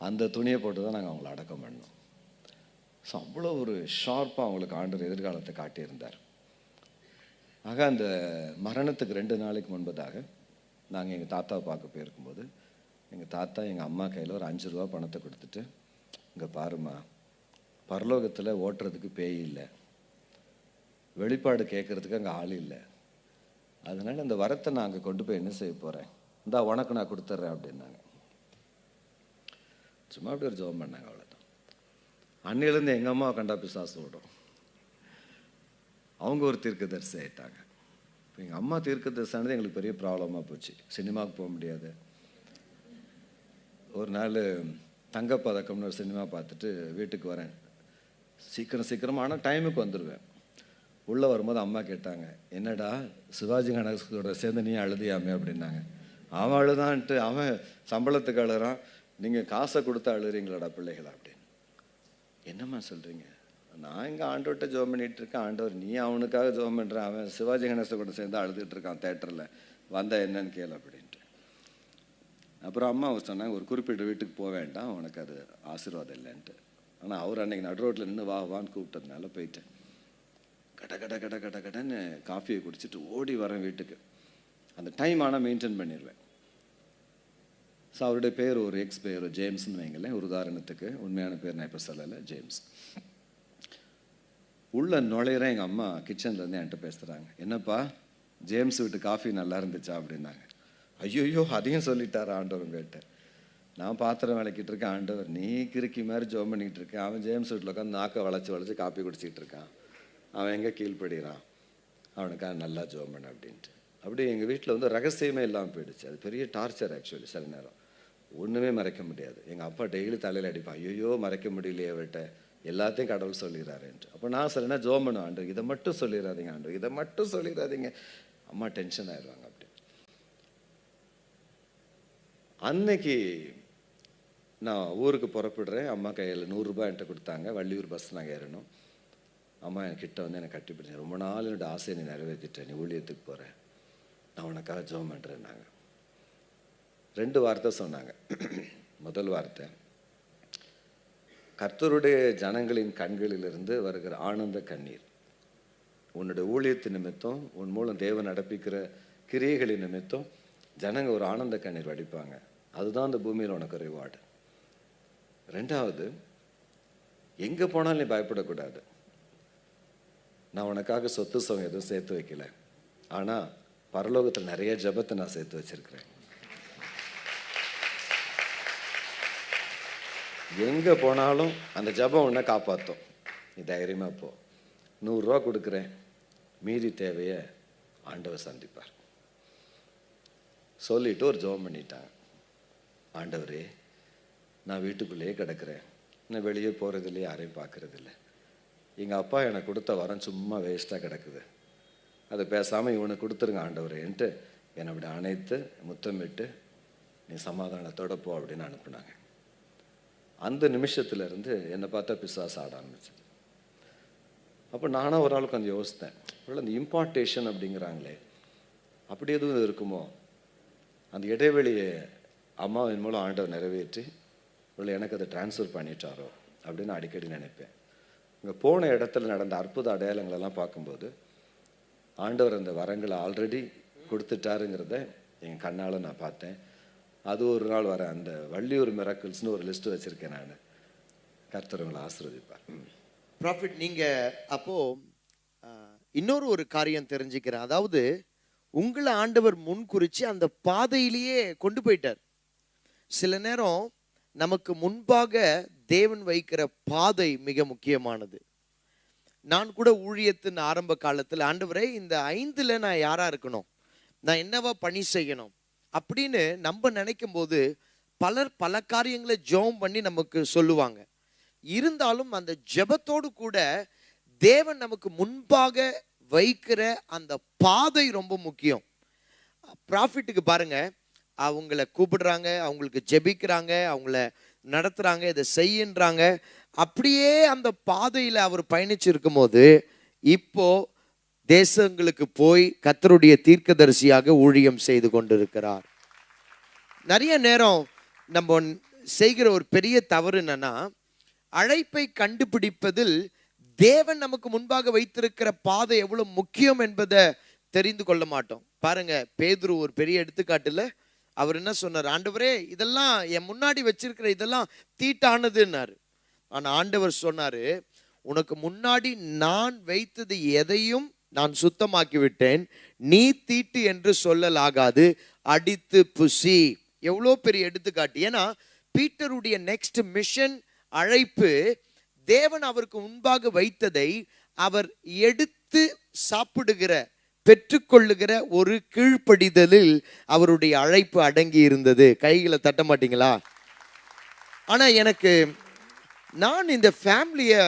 அந்த துணியை போட்டு தான் நாங்கள் அவங்கள அடக்கம் பண்ணோம். ஸோ அவ்வளோ ஒரு ஷார்ப்பாக அவங்களுக்கு ஆண்டவர் எதிர்காலத்தை காட்டியிருந்தார். ஆக அந்த மரணத்துக்கு 2 நாளைக்கு முன்பதாக நாங்கள் எங்கள் தாத்தாவை பார்க்க போயிருக்கும்போது, எங்கள் தாத்தா எங்கள் அம்மா கையில் ஒரு 5 ரூபா பணத்தை கொடுத்துட்டு, இங்கே பாருமா, பரலோகத்தில் ஓட்டுறதுக்கு பேய் இல்லை, வெளிப்பாடு கேட்குறதுக்கு அங்கே ஆள் இல்லை, அதனால் அந்த வரத்தை நான் அங்கே கொண்டு போய் என்ன செய்ய போகிறேன், இந்தா உனக்கு நான் கொடுத்துட்றேன் அப்படின்னாங்க. சும்மா அப்படி ஒரு ஜெபம் பண்ணாங்க, அவ்வளோதான். அன்னையிலேருந்து எங்கள் அம்மாவை கண்டா பிசாசு ஓடும். அவங்க ஒரு தீர்க்கதரிசி ஆகிட்டாங்க. இப்போ எங்கள் அம்மா தீர்க்கதரிசானது எங்களுக்கு பெரிய ப்ராப்ளமாக போச்சு. சினிமாவுக்கு போக முடியாது. ஒரு நாள் தங்கப்பதக்கம்னு ஒரு சினிமா பார்த்துட்டு வீட்டுக்கு வரேன். சீக்கிரமாக, ஆனால் டைமுக்கு வந்துடுவேன். உள்ளே வரும்போது அம்மா கேட்டாங்க, என்னடா சிவாஜி கணேசோட சேர்ந்து நீ அழுதியாமே அப்படின்னாங்க. அவன் அழுதான்ட்டு, அவன் சம்பளத்துக்கு அழுகிறான், நீங்கள் காசை கொடுத்து அழுகிறீங்களாடா பிள்ளைகளா அப்படின்னு. என்னம்மா சொல்கிறீங்க, நான் இங்கே ஆண்டவர்கிட்ட ஜெபம் பண்ணிகிட்டு இருக்கேன், ஆண்டவர் நீ அவனுக்காக ஜெபம் பண்ணுறான், அவன் சிவாஜி கணேசன் கூட சேர்ந்து அழுதுகிட்டு இருக்கான் தேட்டரில், வந்தால் என்னன்னு கேளு அப்படின்ட்டு. அப்புறம் அம்மா அவர் சொன்னாங்க, ஒரு குறிப்பிட்ட வீட்டுக்கு போக வேண்டாம், உனக்கு அது ஆசீர்வாதம் இல்லைன்ட்டு. ஆனால் அவர் அன்றைக்கி நடு ரோட்டில் நின்று வான்னு கூப்பிட்டதுனால போயிட்டேன். கடன்னு காஃபியை குடிச்சிட்டு ஓடி வரேன் வீட்டுக்கு. அந்த டைம் ஆனால் மெயின்டைன் பண்ணிடுவேன். ஸோ அவருடைய பேர் ஒரு எக்ஸ் பேர் ஜேம்ஸ்ன்னு வைங்களேன், ஒரு உதாரணத்துக்கு, உண்மையான பேர் நான் இப்போ சொல்லலை, ஜேம்ஸ். உள்ள நுழையிறேன், எங்கள் அம்மா கிச்சன்லேருந்து என்கிட்ட பேசுகிறாங்க, என்னப்பா ஜேம்ஸ் வீட்டு காஃபி நல்லா இருந்துச்சா அப்படின்னாங்க. ஐயோ அதையும் சொல்லிட்டார் ஆண்டவர் கேட்டேன். நான் பாத்திரம் விளக்கிட்டு இருக்கேன், ஆண்டவர் நீ கிறுக்கி மாதிரி ஜோம் பண்ணிகிட்டு இருக்கேன், அவன் ஜேம்ஸ் வீட்டில் உட்காந்து நாக்கை வளைச்சி காப்பி குடிச்சிக்கிட்டு இருக்கான், அவன் எங்கே கீழ்படுகிறான், அவனுக்காக நல்லா ஜோம் பண்ண அப்படின்ட்டு. அப்படி எங்கள் வீட்டில் வந்து ரகசியமே இல்லாமல் போயிடுச்சு. அது பெரிய டார்ச்சர் ஆக்சுவலி. சில நேரம் ஒன்றுமே மறைக்க முடியாது. எங்கள் அப்பா டெய்லி தலையில் அடிப்பான், ஐயோ மறைக்க முடியலையே விட்ட, எல்லாத்தையும் கடவுள் சொல்லிடுறாருன்ட்டு. அப்போ நான் சொல்லினா ஜோம் பண்ணுவேன், ஆண்டு இதை மட்டும் சொல்லிடாதீங்க, ஆண்டு இதை மட்டும் சொல்லிடாதீங்க, அம்மா டென்ஷன் ஆயிடுவாங்க. அப்படி அன்னைக்கு நான் ஊருக்கு புறப்படுறேன். அம்மா கையில் 100 ரூபாய் என்கிட்ட கொடுத்தாங்க. வள்ளியூர் பஸ் நாங்கள் ஏறணும். அம்மா என்கிட்ட வந்து என்னை கட்டி பிடிச்சேன். ரொம்ப நாள் என்னோட ஆசையை நீ நிறைவேற்றிட்டேன், நீ ஊழியத்துக்கு போகிறேன், நான் உனக்காக ஜெபம் பண்ணுறேன்னாங்க. 2 வார்த்தை சொன்னாங்க. முதல் வார்த்தை, கர்த்தருடைய ஜனங்களின் கண்களிலிருந்து வருகிற ஆனந்த கண்ணீர், உன்னுடைய ஊழியத்து நிமித்தம், உன் மூலம் தேவன் நடப்பிக்கிற கிரியைகளின் நிமித்தம் ஜனங்க ஒரு ஆனந்த கண்ணீர் வடிப்பாங்க, அதுதான் அந்த பூமியில் உனக்கு ரிவார்டு. 2வது, எங்கே போனாலும் நீ பயப்படக்கூடாது, நான் உனக்காக சொத்து சுகம் எதுவும் சேர்த்து வைக்கல, ஆனால் பரலோகத்தில் நிறைய ஜெபத்தை நான் சேர்த்து வச்சிருக்கிறேன். எங்கே போனாலும் அந்த ஜெபம் உன்னை காப்பாற்றும், நீ தைரியமாக போ. 100 ரூபா கொடுக்குறேன், மீதி தேவையை ஆண்டவர் சந்திப்பார் சொல்லிட்டு ஒரு ஜெபம் பண்ணிட்டாங்க. ஆண்டவரே, நான் வீட்டுக்குள்ளேயே கிடக்கிறேன், நான் வெளியே போகிறதில்லை, யாரையும் பார்க்குறதில்ல, எங்கள் அப்பா எனக்கு கொடுத்த வரம் சும்மா வேஸ்ட்டாக கிடக்குது, அதை பேசாமல் இவனுக்கு கொடுத்துருங்க ஆண்டவரேன்ட்டு என்னை அப்படி அணைத்து முத்தமிட்டு நீ சமாதானத்தோட போ அப்படின்னு அனுப்புனாங்க. அந்த நிமிஷத்துலேருந்து என்னை பார்த்தா பிசாசு ஆட ஆரம்பிச்சு. அப்போ நானும் ஒரு ஆள் கொஞ்சம் யோசித்தேன், இல்லை அந்த இம்பார்ட்டேஷன் அப்படிங்கிறாங்களே அப்படி எதுவும் இருக்குமோ, அந்த இடைவெளியை அம்மாவின் மூலம் ஆண்டவர் நிறைவேற்றி இல்லை எனக்கு அதை டிரான்ஸ்ஃபர் பண்ணிட்டாரோ அப்படின்னு அடிக்கடி நினைப்பேன். இங்கே போன இடத்துல நடந்த அற்புத அடையாளங்களெல்லாம் பார்க்கும்போது ஆண்டவர் அந்த வரங்களை ஆல்ரெடி கொடுத்துட்டாருங்கிறத என் கண்ணால் நான் பார்த்தேன். அது ஒரு நாள் வர அந்த வள்ளியூர் மிராக்கிள்ஸ்னு ஒரு லிஸ்ட்டு வச்சுருக்கேன் நான். கர்த்தர் உங்களை ஆசீர்வதிப்பார். ப்ராஃபிட், நீங்கள் அப்போது இன்னொரு ஒரு காரியம் தெரிஞ்சுக்கிறேன். அதாவது உங்களை ஆண்டவர் முன்குறித்து அந்த பாதையிலேயே கொண்டு போயிட்டார். சில நேரம் நமக்கு முன்பாக தேவன் வைக்கிற பாதை மிக முக்கியமானது. நான் கூட ஊழியத்தின் ஆரம்ப காலத்தில், ஆண்டவரே இந்த 5ல் நான் யாராக இருக்கணும், நான் என்னவா பணி செய்யணும் அப்படின்னு நம்ம நினைக்கும் போது பலர் பல காரியங்களை ஜெபம் பண்ணி நமக்கு சொல்லுவாங்க. இருந்தாலும் அந்த ஜெபத்தோடு கூட தேவன் நமக்கு முன்பாக வைக்கிற அந்த பாதை ரொம்ப முக்கியம். ப்ராஃபிட்டுக்கு பாருங்க, அவங்கள கூப்பிடுறாங்க, அவங்களுக்கு ஜெபிக்கிறாங்க, அவங்கள நடத்துகிறாங்க, இதை செய்யன்றாங்க. அப்படியே அந்த பாதையில் அவர் பயணிச்சிருக்கும் போது இப்போ தேசங்களுக்கு போய் கர்த்தருடைய தீர்க்கதரிசியாக ஊழியம் செய்து கொண்டிருக்கிறார். நிறைய நேரம் நம்ம செய்கிற ஒரு பெரிய தவறு என்னன்னா, அழைப்பை கண்டுபிடிப்பதில் தேவன் நமக்கு முன்பாக வைத்திருக்கிற பாதை எவ்வளவு முக்கியம் என்பதை தெரிந்து கொள்ள மாட்டோம். பாருங்க, பேதுரு ஒரு பெரிய எடுத்துக்காட்டுல அவர் என்ன சொன்னார், ஆண்டவரே இதெல்லாம் என் முன்னாடி வச்சிருக்கிற இதெல்லாம் தீட்டானதுன்னாரு. ஆனா ஆண்டவர் சொன்னாரு, உனக்கு முன்னாடி நான் வைத்தது எதையும் நான் சுத்தமாக்கி விட்டேன், நீ தீட்டு என்று சொல்லலாகாது, அடித்து புசி. எவ்வளோ பெரிய எடுத்துக்காட்டு. ஏன்னா பீட்டருடைய நெக்ஸ்ட் மிஷன் அழைப்பு, தேவன் அவருக்கு முன்பாக வைத்ததை அவர் எடுத்து சாப்பிடுகிற, பெற்றுக்கொள்ளுகிற ஒரு கீழ்ப்படிதலில் அவருடைய அழைப்பு அடங்கி இருந்தது. கைகளை தட்ட மாட்டீங்களா? ஆனா எனக்கு, நான் இந்த ஃபேமிலியை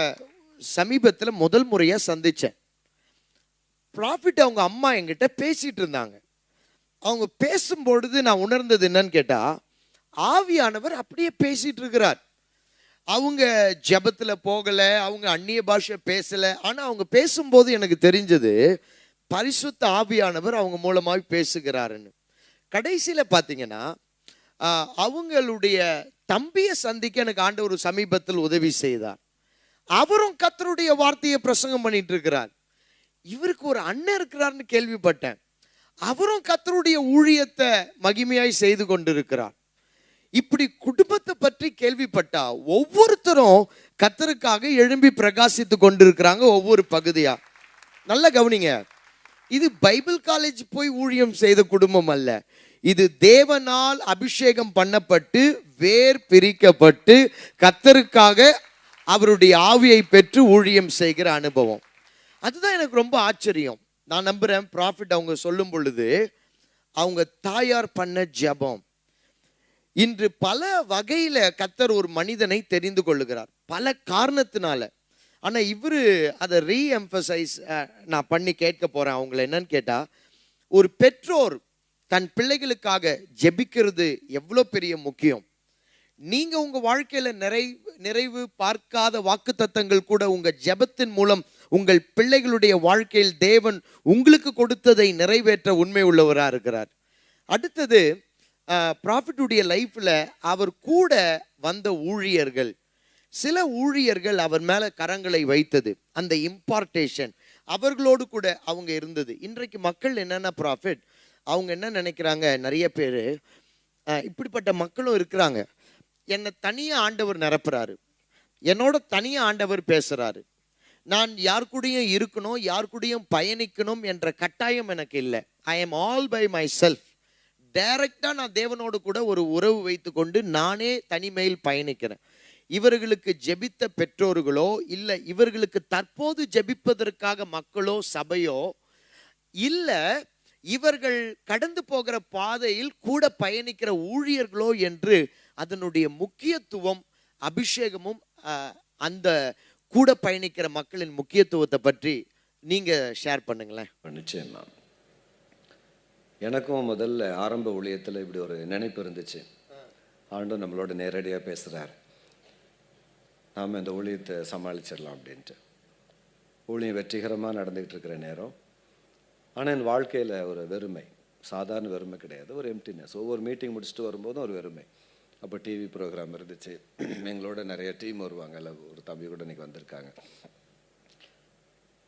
சமீபத்தில் முதல் முறையாக சந்தித்தேன். ப்ராஃபிட் அவங்க அம்மா என்கிட்ட பேசிட்டு இருந்தாங்க. அவங்க பேசும்பொழுது நான் உணர்ந்தது என்னன்னு கேட்டால், ஆவியானவர் அப்படியே பேசிட்டு இருக்கிறார். அவங்க ஜெபத்தில் போகலை, அவங்க அந்நிய பாஷை பேசலை. ஆனால் அவங்க பேசும்போது எனக்கு தெரிஞ்சது பரிசுத்த ஆவியானவர் அவங்க மூலமாக பேசுகிறாருன்னு. கடைசியில் பார்த்தீங்கன்னா, அவங்களுடைய தம்பியை சந்திக்க எனக்கு ஆண்டவர் சமீபத்தில் உதவி செய்தார். அவரும் கர்த்தருடைய வார்த்தையை பிரசங்கம் பண்ணிட்டு இருக்கிறார். இவருக்கு ஒரு அண்ணன் இருக்கிறார்னு கேள்விப்பட்டேன். அவரும் கர்த்தருடைய ஊழியத்தை மகிமையாய் செய்து கொண்டிருக்கிறார். இப்படி குடும்பத்தை பற்றி கேள்விப்பட்டா ஒவ்வொருத்தரும் கர்த்தருக்காக எழும்பி பிரகாசித்து கொண்டிருக்கிறாங்க ஒவ்வொரு பகுதியா. நல்ல கவனிங்க, இது பைபிள் காலேஜ் போய் ஊழியம் செய்த குடும்பம் அல்ல. இது தேவனால் அபிஷேகம் பண்ணப்பட்டு வேர் பிரிக்கப்பட்டு கர்த்தருக்காக அவருடைய ஆவியை பெற்று ஊழியம் செய்கிற அனுபவம். அதுதான் எனக்கு ரொம்ப ஆச்சரியம். நான் நம்புறேன் ப்ராஃபிட் அவங்க சொல்லும் பொழுது அவங்க தாயார் பண்ண ஜெபம் இன்று பல வகையில கர்த்தர் ஒரு மனிதனை தெரிந்து கொள்ளுகிறார், பல காரணத்தினால. ஆனால் இவர் அதை ரீஎம்பசைஸ் நான் பண்ணி கேட்க போகிறேன் அவங்கள. என்னன்னு கேட்டால், ஒரு பெற்றோர் தன் பிள்ளைகளுக்காக ஜெபிக்கிறது எவ்வளோ பெரிய முக்கியம். நீங்க உங்க வாழ்க்கையில நிறைவு பார்க்காத வாக்குத்தத்தங்கள் கூட உங்க ஜெபத்தின் மூலம் உங்கள் பிள்ளைகளுடைய வாழ்க்கையில் தேவன் உங்களுக்கு கொடுத்ததை நிறைவேற்ற உண்மை உள்ளவரா இருக்கிறார். அடுத்தது ப்ராஃபிட்டுடைய லைஃப்ல அவர் கூட வந்த ஊழியர்கள், சில ஊழியர்கள் அவர் மேல கரங்களை வைத்தது, அந்த இம்பார்ட்டேஷன் அவர்களோடு கூட அவங்க இருந்தது. இன்றைக்கு மக்கள் என்னன்னா ப்ராஃபிட், அவங்க என்ன நினைக்கிறாங்க, நிறைய பேர் இப்படிப்பட்ட மக்களும் இருக்கிறாங்க. என்னை தனியாக ஆண்டவர் நிரப்புறாரு, என்னோட தனியாக ஆண்டவர் பேசுறாரு, நான் யார் கூடயும் இருக்கணும், யார் கூடயும் பயணிக்கணும் என்ற கட்டாயம் எனக்கு இல்லை. I am all by myself. டைரக்டாக நான் தேவனோடு கூட ஒரு உறவு வைத்து கொண்டு நானே தனிமையில் பயணிக்கிறேன். இவர்களுக்கு ஜெபித்த பெற்றோர்களோ இல்லை இவர்களுக்கு தற்போது ஜெபிப்பதற்காக மக்களோ சபையோ இல்லை இவர்கள் கடந்து போகிற பாதையில் கூட பயணிக்கிற ஊழியர்களோ என்று அதனுடைய முக்கியத்துவம் அபிஷேகமும் அந்த கூட பயணிக்கிற மக்களின் முக்கியத்துவத்தை பற்றி நீங்க ஷேர் பண்ணுங்களேன். நிச்சயமா. எனக்கும் முதல்ல ஆரம்ப ஊழியத்தில் இப்படி ஒரு நினைப்பு இருந்துச்சு. ஆண்டும் நம்மளோட நேரடியாக பேசுகிறார், நாம் இந்த ஊழியத்தை சமாளிச்சிடலாம் அப்படின்ட்டு. ஊழியம் வெற்றிகரமாக நடந்துகிட்டு இருக்கிற நேரம். ஆனால் என் வாழ்க்கையில் ஒரு வெறுமை, சாதாரண வெறுமை கிடையாது, ஒரு எம்டினஸ். ஒவ்வொரு மீட்டிங் முடிச்சுட்டு வரும்போதும் ஒரு வெறுமை. அப்போ டிவி ப்ரோக்ராம் இருந்துச்சு, எங்களோட நிறைய டீம் வருவாங்க. இல்லை ஒரு தம்பி கூட இன்றைக்கி வந்திருக்காங்க.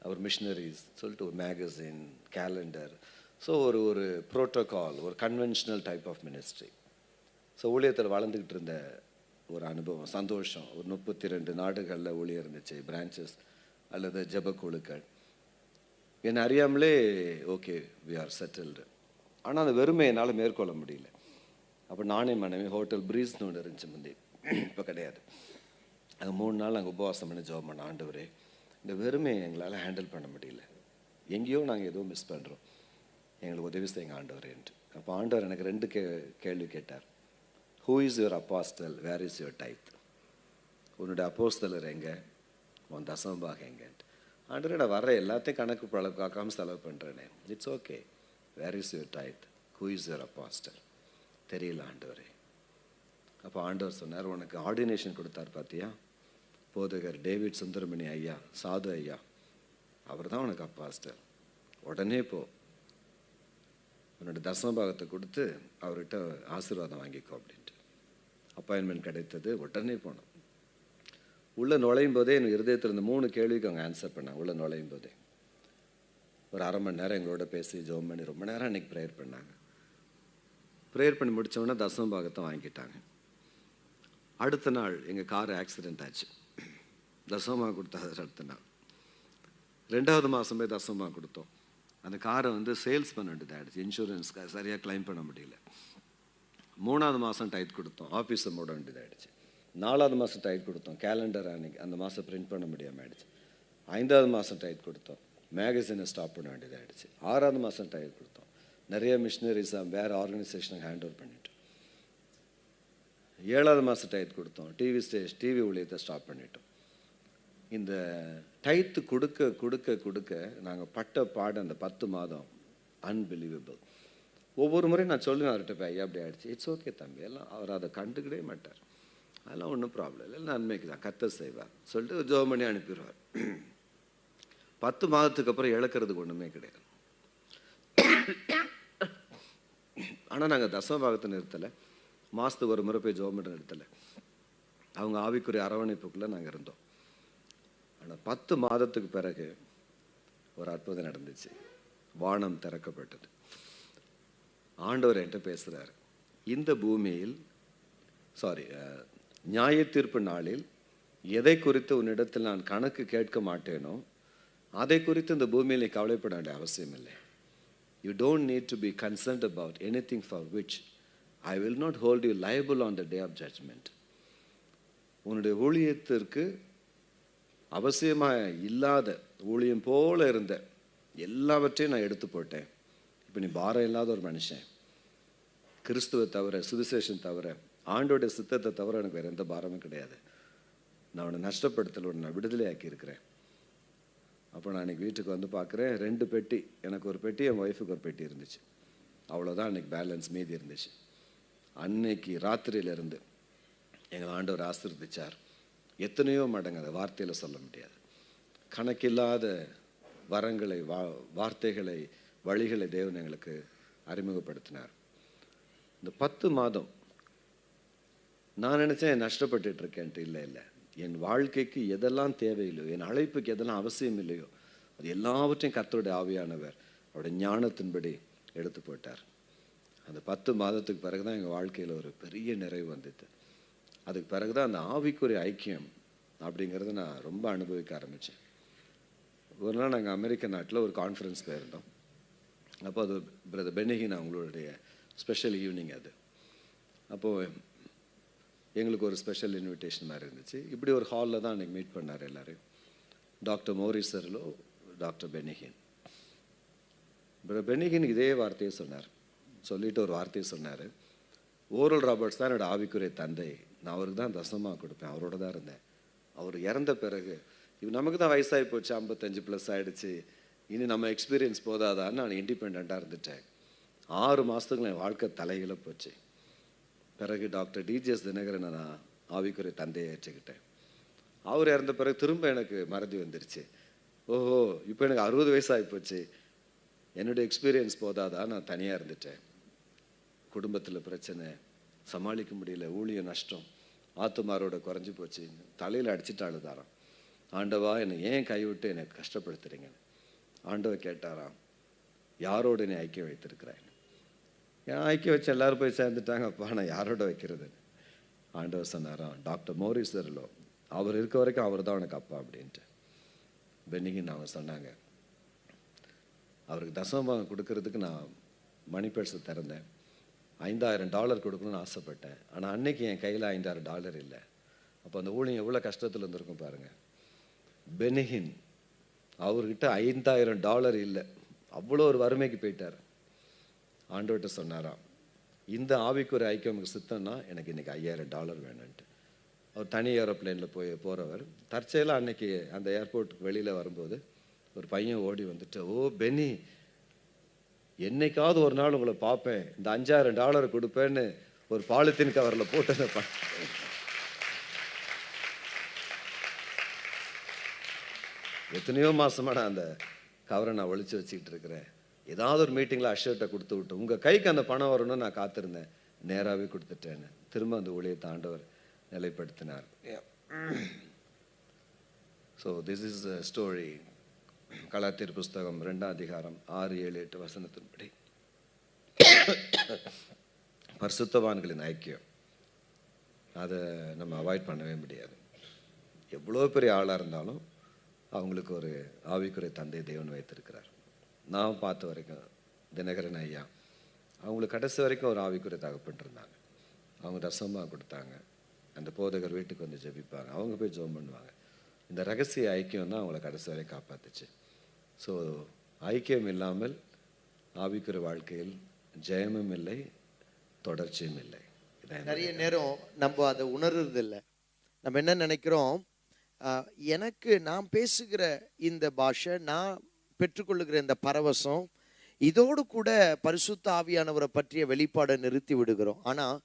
அவர் மிஷினரிஸ் சொல்லிட்டு ஒரு மேகசின், கேலண்டர். ஸோ ஒரு ப்ரோட்டோகால், ஒரு conventional type of ministry. So ஊழியத்தில் வளர்ந்துக்கிட்டு இருந்த ஒரு அனுபவம், சந்தோஷம். ஒரு 32 நாடுகளில் ஊழியம் இருந்துச்சு, பிரான்ச்சஸ் அல்லது ஜெபக்குழுக்கள். என்னை அறியாமலே ஓகே வி ஆர் செட்டில்டு. ஆனால் அந்த வெறுமை என்னால் மேற்கொள்ள முடியல. அப்போ நானே மனைவி ஹோட்டல் ப்ரீஸ்னு ஒன்று இருந்துச்சு முந்தி, இப்போ கிடையாது. அங்கே 3 நாள் நாங்கள் உபவாசம் பண்ணி ஜெபம் பண்ண, ஆண்டவரே இந்த வெறுமையை எங்களால் ஹேண்டில் பண்ண முடியல, எங்கேயோ நாங்கள் எதுவும் மிஸ் பண்ணுறோம், எங்களுக்கு உதவி செய்யுங்க ஆண்டவரேன்ட்டு. அப்போ ஆண்டவர் எனக்கு 2 கேள்வி கேட்டார். Who is your apostle, where is your tithe? உன்னுடைய அப்போஸ்தலர் எங்கே, உன் தசமபாகம் எங்கேன்ட்டு. ஆண்டவரே நான் வர்ற எல்லாத்தையும் கணக்கு பழக்காமல் செலவு பண்ணுறேனே. It's okay, where is your tithe, who is your apostle? தெரியல ஆண்டவரே. அப்போ ஆண்டவர் சொன்னார், உனக்கு ஆர்டினேஷன் கொடுத்தார் பார்த்தியா, போதகர் டேவிட் சுந்தரமணி ஐயா, சாது ஐயா, அவர் தான் உனக்கு அப்போஸ்டல். உடனே போ, உன்னோட தசமபாகத்தை கொடுத்து அவர்கிட்ட ஆசீர்வாதம் வாங்கிக்கோ அப்படின்ட்டு. அப்பாயின்மெண்ட் கிடைத்தது. உடனே போனோம். உள்ளே நுழையும் போதே எனக்கு இருதயத்தில் இருந்த 3 கேள்விக்கு அவங்க ஆன்சர் பண்ணாங்க. உள்ளே நுழையும் போதே ஒரு அரை மணி நேரம் எங்களோட பேசி ஜெபம் பண்ணி ரொம்ப நேரம் அன்றைக்கி ப்ரேயர் பண்ணாங்க. ப்ரேயர் பண்ணி முடித்தோடனே தசமபாகத்தை வாங்கிட்டாங்க. அடுத்த நாள் எங்கள் கார் ஆக்சிடெண்ட் ஆச்சு. தசமபாகம் கொடுத்தா அடுத்த நாள் 2வது மாதம் போய் தசமபாகம் கொடுத்தோம். அந்த காரை சேல்ஸ் பண்ண வேண்டியது ஆகிடுச்சு. இன்சூரன்ஸ்க்கு சரியாக கிளைம் பண்ண முடியல. 3வது மாதம் டைட் கொடுத்தோம், ஆஃபீஸை மூட வேண்டியது ஆகிடுச்சு. 4வது மாதம் டைட் கொடுத்தோம், கேலண்டர் அன்னைக்கு அந்த மாதம் பிரிண்ட் பண்ண முடியாமல் ஆகிடுச்சு. 5வது மாதம் டைட் கொடுத்தோம், மேகசினை ஸ்டாப் பண்ண வேண்டியது ஆகிடுச்சு. 6வது மாதம் டைட் கொடுத்தோம், நிறைய மிஷினரிஸாக வேறு ஆர்கனைசேஷனுக்கு ஹேண்ட் ஓவர் பண்ணிட்டோம். 7வது மாதம் டைட் கொடுத்தோம், டிவி ஊழியத்தை ஸ்டாப் பண்ணிட்டோம். இந்த டைத்து கொடுக்க கொடுக்க கொடுக்க நாங்கள் பட்ட பாடு அந்த 10 மாதம் அன்பிலீவபிள். ஒவ்வொரு முறையும் நான் சொல்லுவேன் அவர்கிட்ட, போய் ஐயா அப்படி ஆகிடுச்சு. இட்ஸ் ஓகே தம்பி, எல்லாம் அவர் அதை கண்டுக்கிடவே மாட்டார், அதெல்லாம் ஒன்றும் ப்ராப்ளம் இல்லை, நன்மைக்கு தான் கர்த்தர் செய்வார் சொல்லிட்டு ஜெபம் பண்ணி அனுப்பிடுவார். 10 மாதத்துக்கு அப்புறம் இழக்கிறதுக்கு ஒன்றுமே கிடையாது. ஆனால் நாங்கள் தசமபாகத்தை நிறுத்தலை, மாதத்துக்கு ஒரு முறை போய் ஜெபம் பண்ண நிறுத்தலை. அவங்க ஆவிக்குரிய அரவணைப்புக்குள்ளே நாங்கள் இருந்தோம். ஆனால் 10 மாதத்துக்கு பிறகு ஒரு அற்புதம் நடந்துச்சு. வானம் திறக்கப்பட்டது. ஆண்டவர் என்கிட்ட பேசுகிறார், இந்த பூமியில் நியாய தீர்ப்பு நாளில் எதை குறித்து உன்னிடத்தில் நான் கணக்கு கேட்க மாட்டேனோ அதை குறித்து இந்த பூமியில் நீ கவலைப்பட வேண்டிய அவசியம் இல்லை. You don't need to be concerned about anything for which I will not hold you liable on the day of judgment. உன்னுடைய ஊழியத்திற்கு அவசியமாக இல்லாத, ஊழியம் போல இருந்த எல்லாவற்றையும் நான் எடுத்து போட்டேன். இப்போ நீ பாரம் இல்லாத ஒரு மனுஷன். கிறிஸ்துவை தவிர, சுவிசேஷம் தவிர, ஆண்டோடைய சித்தத்தை தவிர எனக்கு வேறு எந்த பாரமும் கிடையாது. நான் உன்னை நஷ்டப்படுத்தல, உன்னை நான் விடுதலை ஆக்கி இருக்கிறேன். அப்போ நான் அன்றைக்கி வீட்டுக்கு வந்து பார்க்குறேன், 2 பெட்டி, எனக்கு ஒரு பெட்டி, என் ஒய்ஃபுக்கு ஒரு பெட்டி இருந்துச்சு. அவ்வளோதான் அன்றைக்கி பேலன்ஸ் மீதி இருந்துச்சு. அன்னைக்கு ராத்திரியிலேருந்து எங்கள் ஆண்டவர் ஆசீர்வதிச்சார். எத்தனையோ மடங்கு அதை வார்த்தையில் சொல்ல முடியாது. கணக்கில்லாத வரங்களை, வார்த்தைகளை, வழிகளை தேவன் எங்களுக்கு அறிமுகப்படுத்தினார். இந்த 10 மாதம் நான் நினச்சேன் நஷ்டப்பட்டுட்டு இருக்கேன்ட்டு. இல்லை, என் வாழ்க்கைக்கு எதெல்லாம் தேவையில்லையோ, என் அழைப்புக்கு எதெல்லாம் அவசியம் இல்லையோ, அது எல்லாவற்றையும் கர்த்தருடைய ஆவியானவர் அவருடைய ஞானத்தின்படி எடுத்து போட்டார். அந்த 10 மாதத்துக்கு பிறகு தான் எங்கள் வாழ்க்கையில் ஒரு பெரிய நிறைவு வந்தது. அதுக்கு பிறகு தான் அந்த ஆவிக்குரிய ஐக்கியம் அப்படிங்கிறத நான் ரொம்ப அனுபவிக்க ஆரம்பித்தேன். ஒரு நாள் நாங்கள் அமெரிக்க நாட்டில் ஒரு கான்ஃபரன்ஸ் போயிருந்தோம். அப்போ அது பிரதர் பெனிஹின் அவங்களுடைய ஸ்பெஷல் ஈவினிங் அது. அப்போது எங்களுக்கு ஒரு ஸ்பெஷல் இன்விடேஷன் மாதிரி இருந்துச்சு. இப்படி ஒரு ஹாலில் தான் அன்றைக்கி மீட் பண்ணார் எல்லோரும். Doctor Morris Cerullo, doctor Benny Hinn. Brother Benny Hinn இதே வார்த்தையை சொன்னார். சொல்லிட்டு ஒரு வார்த்தையை சொன்னார், ஓரல் ராபர்ட்ஸ் தான் என்னோடய ஆவிக்குரிய தந்தை, நான் அவருக்கு தான் தசமாக கொடுப்பேன், அவரோட தான் இருந்தேன். அவர் இறந்த பிறகு நமக்கு தான் வயசாகி போச்சு, 55+ ஆகிடுச்சு, இனி நம்ம எக்ஸ்பீரியன்ஸ் போதாதான்னு நான் இண்டிபெண்ட்டாக இருந்துட்டேன். 6 மாதத்துக்குள்ள என் வாழ்க்கை தலைகளை போச்சு. பிறகு டாக்டர் டிஜிஎஸ் தினகரனை நான் ஆவிக்குரிய தந்தையை ஏற்றுக்கிட்டேன். அவர் இறந்த பிறகு திரும்ப எனக்கு மறதி வந்துருச்சு. ஓஹோ, இப்போ எனக்கு 60 வயசாகி போச்சு, என்னுடைய எக்ஸ்பீரியன்ஸ் போதாதா, நான் தனியாக இருந்துட்டேன். குடும்பத்தில் பிரச்சனை, சமாளிக்க முடியல, ஊழிய நஷ்டம், ஆத்துமாரோட குறைஞ்சி போச்சு, தலையில் அடிச்சுட்டு அழுதாராம். ஆண்டவா, என்னை ஏன் கைவிட்டு என்னை கஷ்டப்படுத்துறீங்க? ஆண்டவர் கேட்டாராம், யாரோட என்னை ஐக்கியம் வைத்திருக்கிறேன்? ஏன் ஐக்கியம் வச்சு எல்லோரும் போய் சேர்ந்துட்டாங்க, அப்பா நான் யாரோட வைக்கிறது? ஆண்டவர் சொன்னாராம், டாக்டர் மோரிஸ் சர்லோ, அவர் இருக்க வரைக்கும் அவர் தான் உனக்கு அப்பா அப்படின்ட்டு. பென்னிகின் அவங்க சொன்னாங்க, அவருக்கு தசமபாகம் கொடுக்கறதுக்கு நான் மணி பர்ஸை திறந்தேன். $5000 கொடுக்கணும்னு ஆசைப்பட்டேன். ஆனால் அன்னைக்கு என் கையில் $5000 இல்லை. அப்போ அந்த ஊழியம் எவ்வளோ கஷ்டத்தில் இருந்திருக்கும் பாருங்கள். பெனிஹின் அவர்கிட்ட $5000 இல்லை, அவ்வளோ ஒரு வறுமைக்கு போயிட்டார். ஆண்டவர்கிட்ட சொன்னாராம், இந்த ஆவிக்குரிய ஐக்கியம் நமக்கு சித்தம்னா எனக்கு இன்றைக்கி $5000 வேணும்ன்ட்டு. அவர் தனி ஏரோப்ளேனில் போகிறவர். தற்செயலாக அன்னைக்கு அந்த ஏர்போர்ட்டுக்கு வெளியில் வரும்போது ஒரு பையன் ஓடி வந்துட்டு, ஓ பெனி, என்னைக்காவது ஒரு நாள் உங்களை பார்ப்பேன், இந்த $5000 கொடுப்பேன்னு ஒரு பாலித்தீன் கவரில் போட்டு எத்தனையோ மாதமாக நான் அந்த கவரை நான் ஒழிச்சு வச்சுக்கிட்டு இருக்கிறேன். ஏதாவது ஒரு மீட்டிங்கில் அஷர்ட்டை கொடுத்து விட்டு உங்கள் கைக்கு அந்த பணம் வரணும்னு நான் காத்திருந்தேன், நேராகவே கொடுத்துட்டேன்னு. திரும்ப அந்த ஊழியத்தை ஆண்டவர் நிலைப்படுத்தினார். So this is a story. கலாத்தியர் புஸ்தகம் 2ஆம் அதிகாரம் 6, 7, 8 வசனத்தின்படி பரிசுத்தவான்களின் ஐக்கியம், அதை நம்ம அவாய்ட் பண்ணவே முடியாது. எவ்வளோ பெரிய ஆளாக இருந்தாலும் அவங்களுக்கு ஒரு ஆவிக்குரிய தந்தை தேவன் வைத்திருக்கிறார். நான் பார்த்த வரைக்கும் தினகரன் ஐயா அவங்களுக்கு கடைசி வரைக்கும் ஒரு ஆவிக்குரிய தகப்பன் இருந்தாங்க. அவங்க தசமாக கொடுத்தாங்க. அந்த போதகர் வீட்டுக்கு வந்து ஜெபிப்பாங்க, அவங்க போய் ஜெபம் பண்ணுவாங்க. இந்த ரகசிய ஐக்கியம் தான் அவங்கள கடைசி வரை காப்பாத்துச்சு. ஸோ ஐக்கியம் இல்லாமல் ஆவிக்குரிய வாழ்க்கையில் ஜெயமும் இல்லை, தொடர்ச்சியும் இல்லை. நிறைய நேரம் நம்ம அதை உணர்றதில்லை. நம்ம என்ன நினைக்கிறோம், எனக்கு நான் பேசுகிற இந்த பாஷை, நான் பெற்றுக்கொள்ளுகிற இந்த பரவசம், இதோடு கூட பரிசுத்த ஆவியானவரை பற்றிய வெளிப்பாடை நிறுத்தி விடுகிறோம். ஆனால்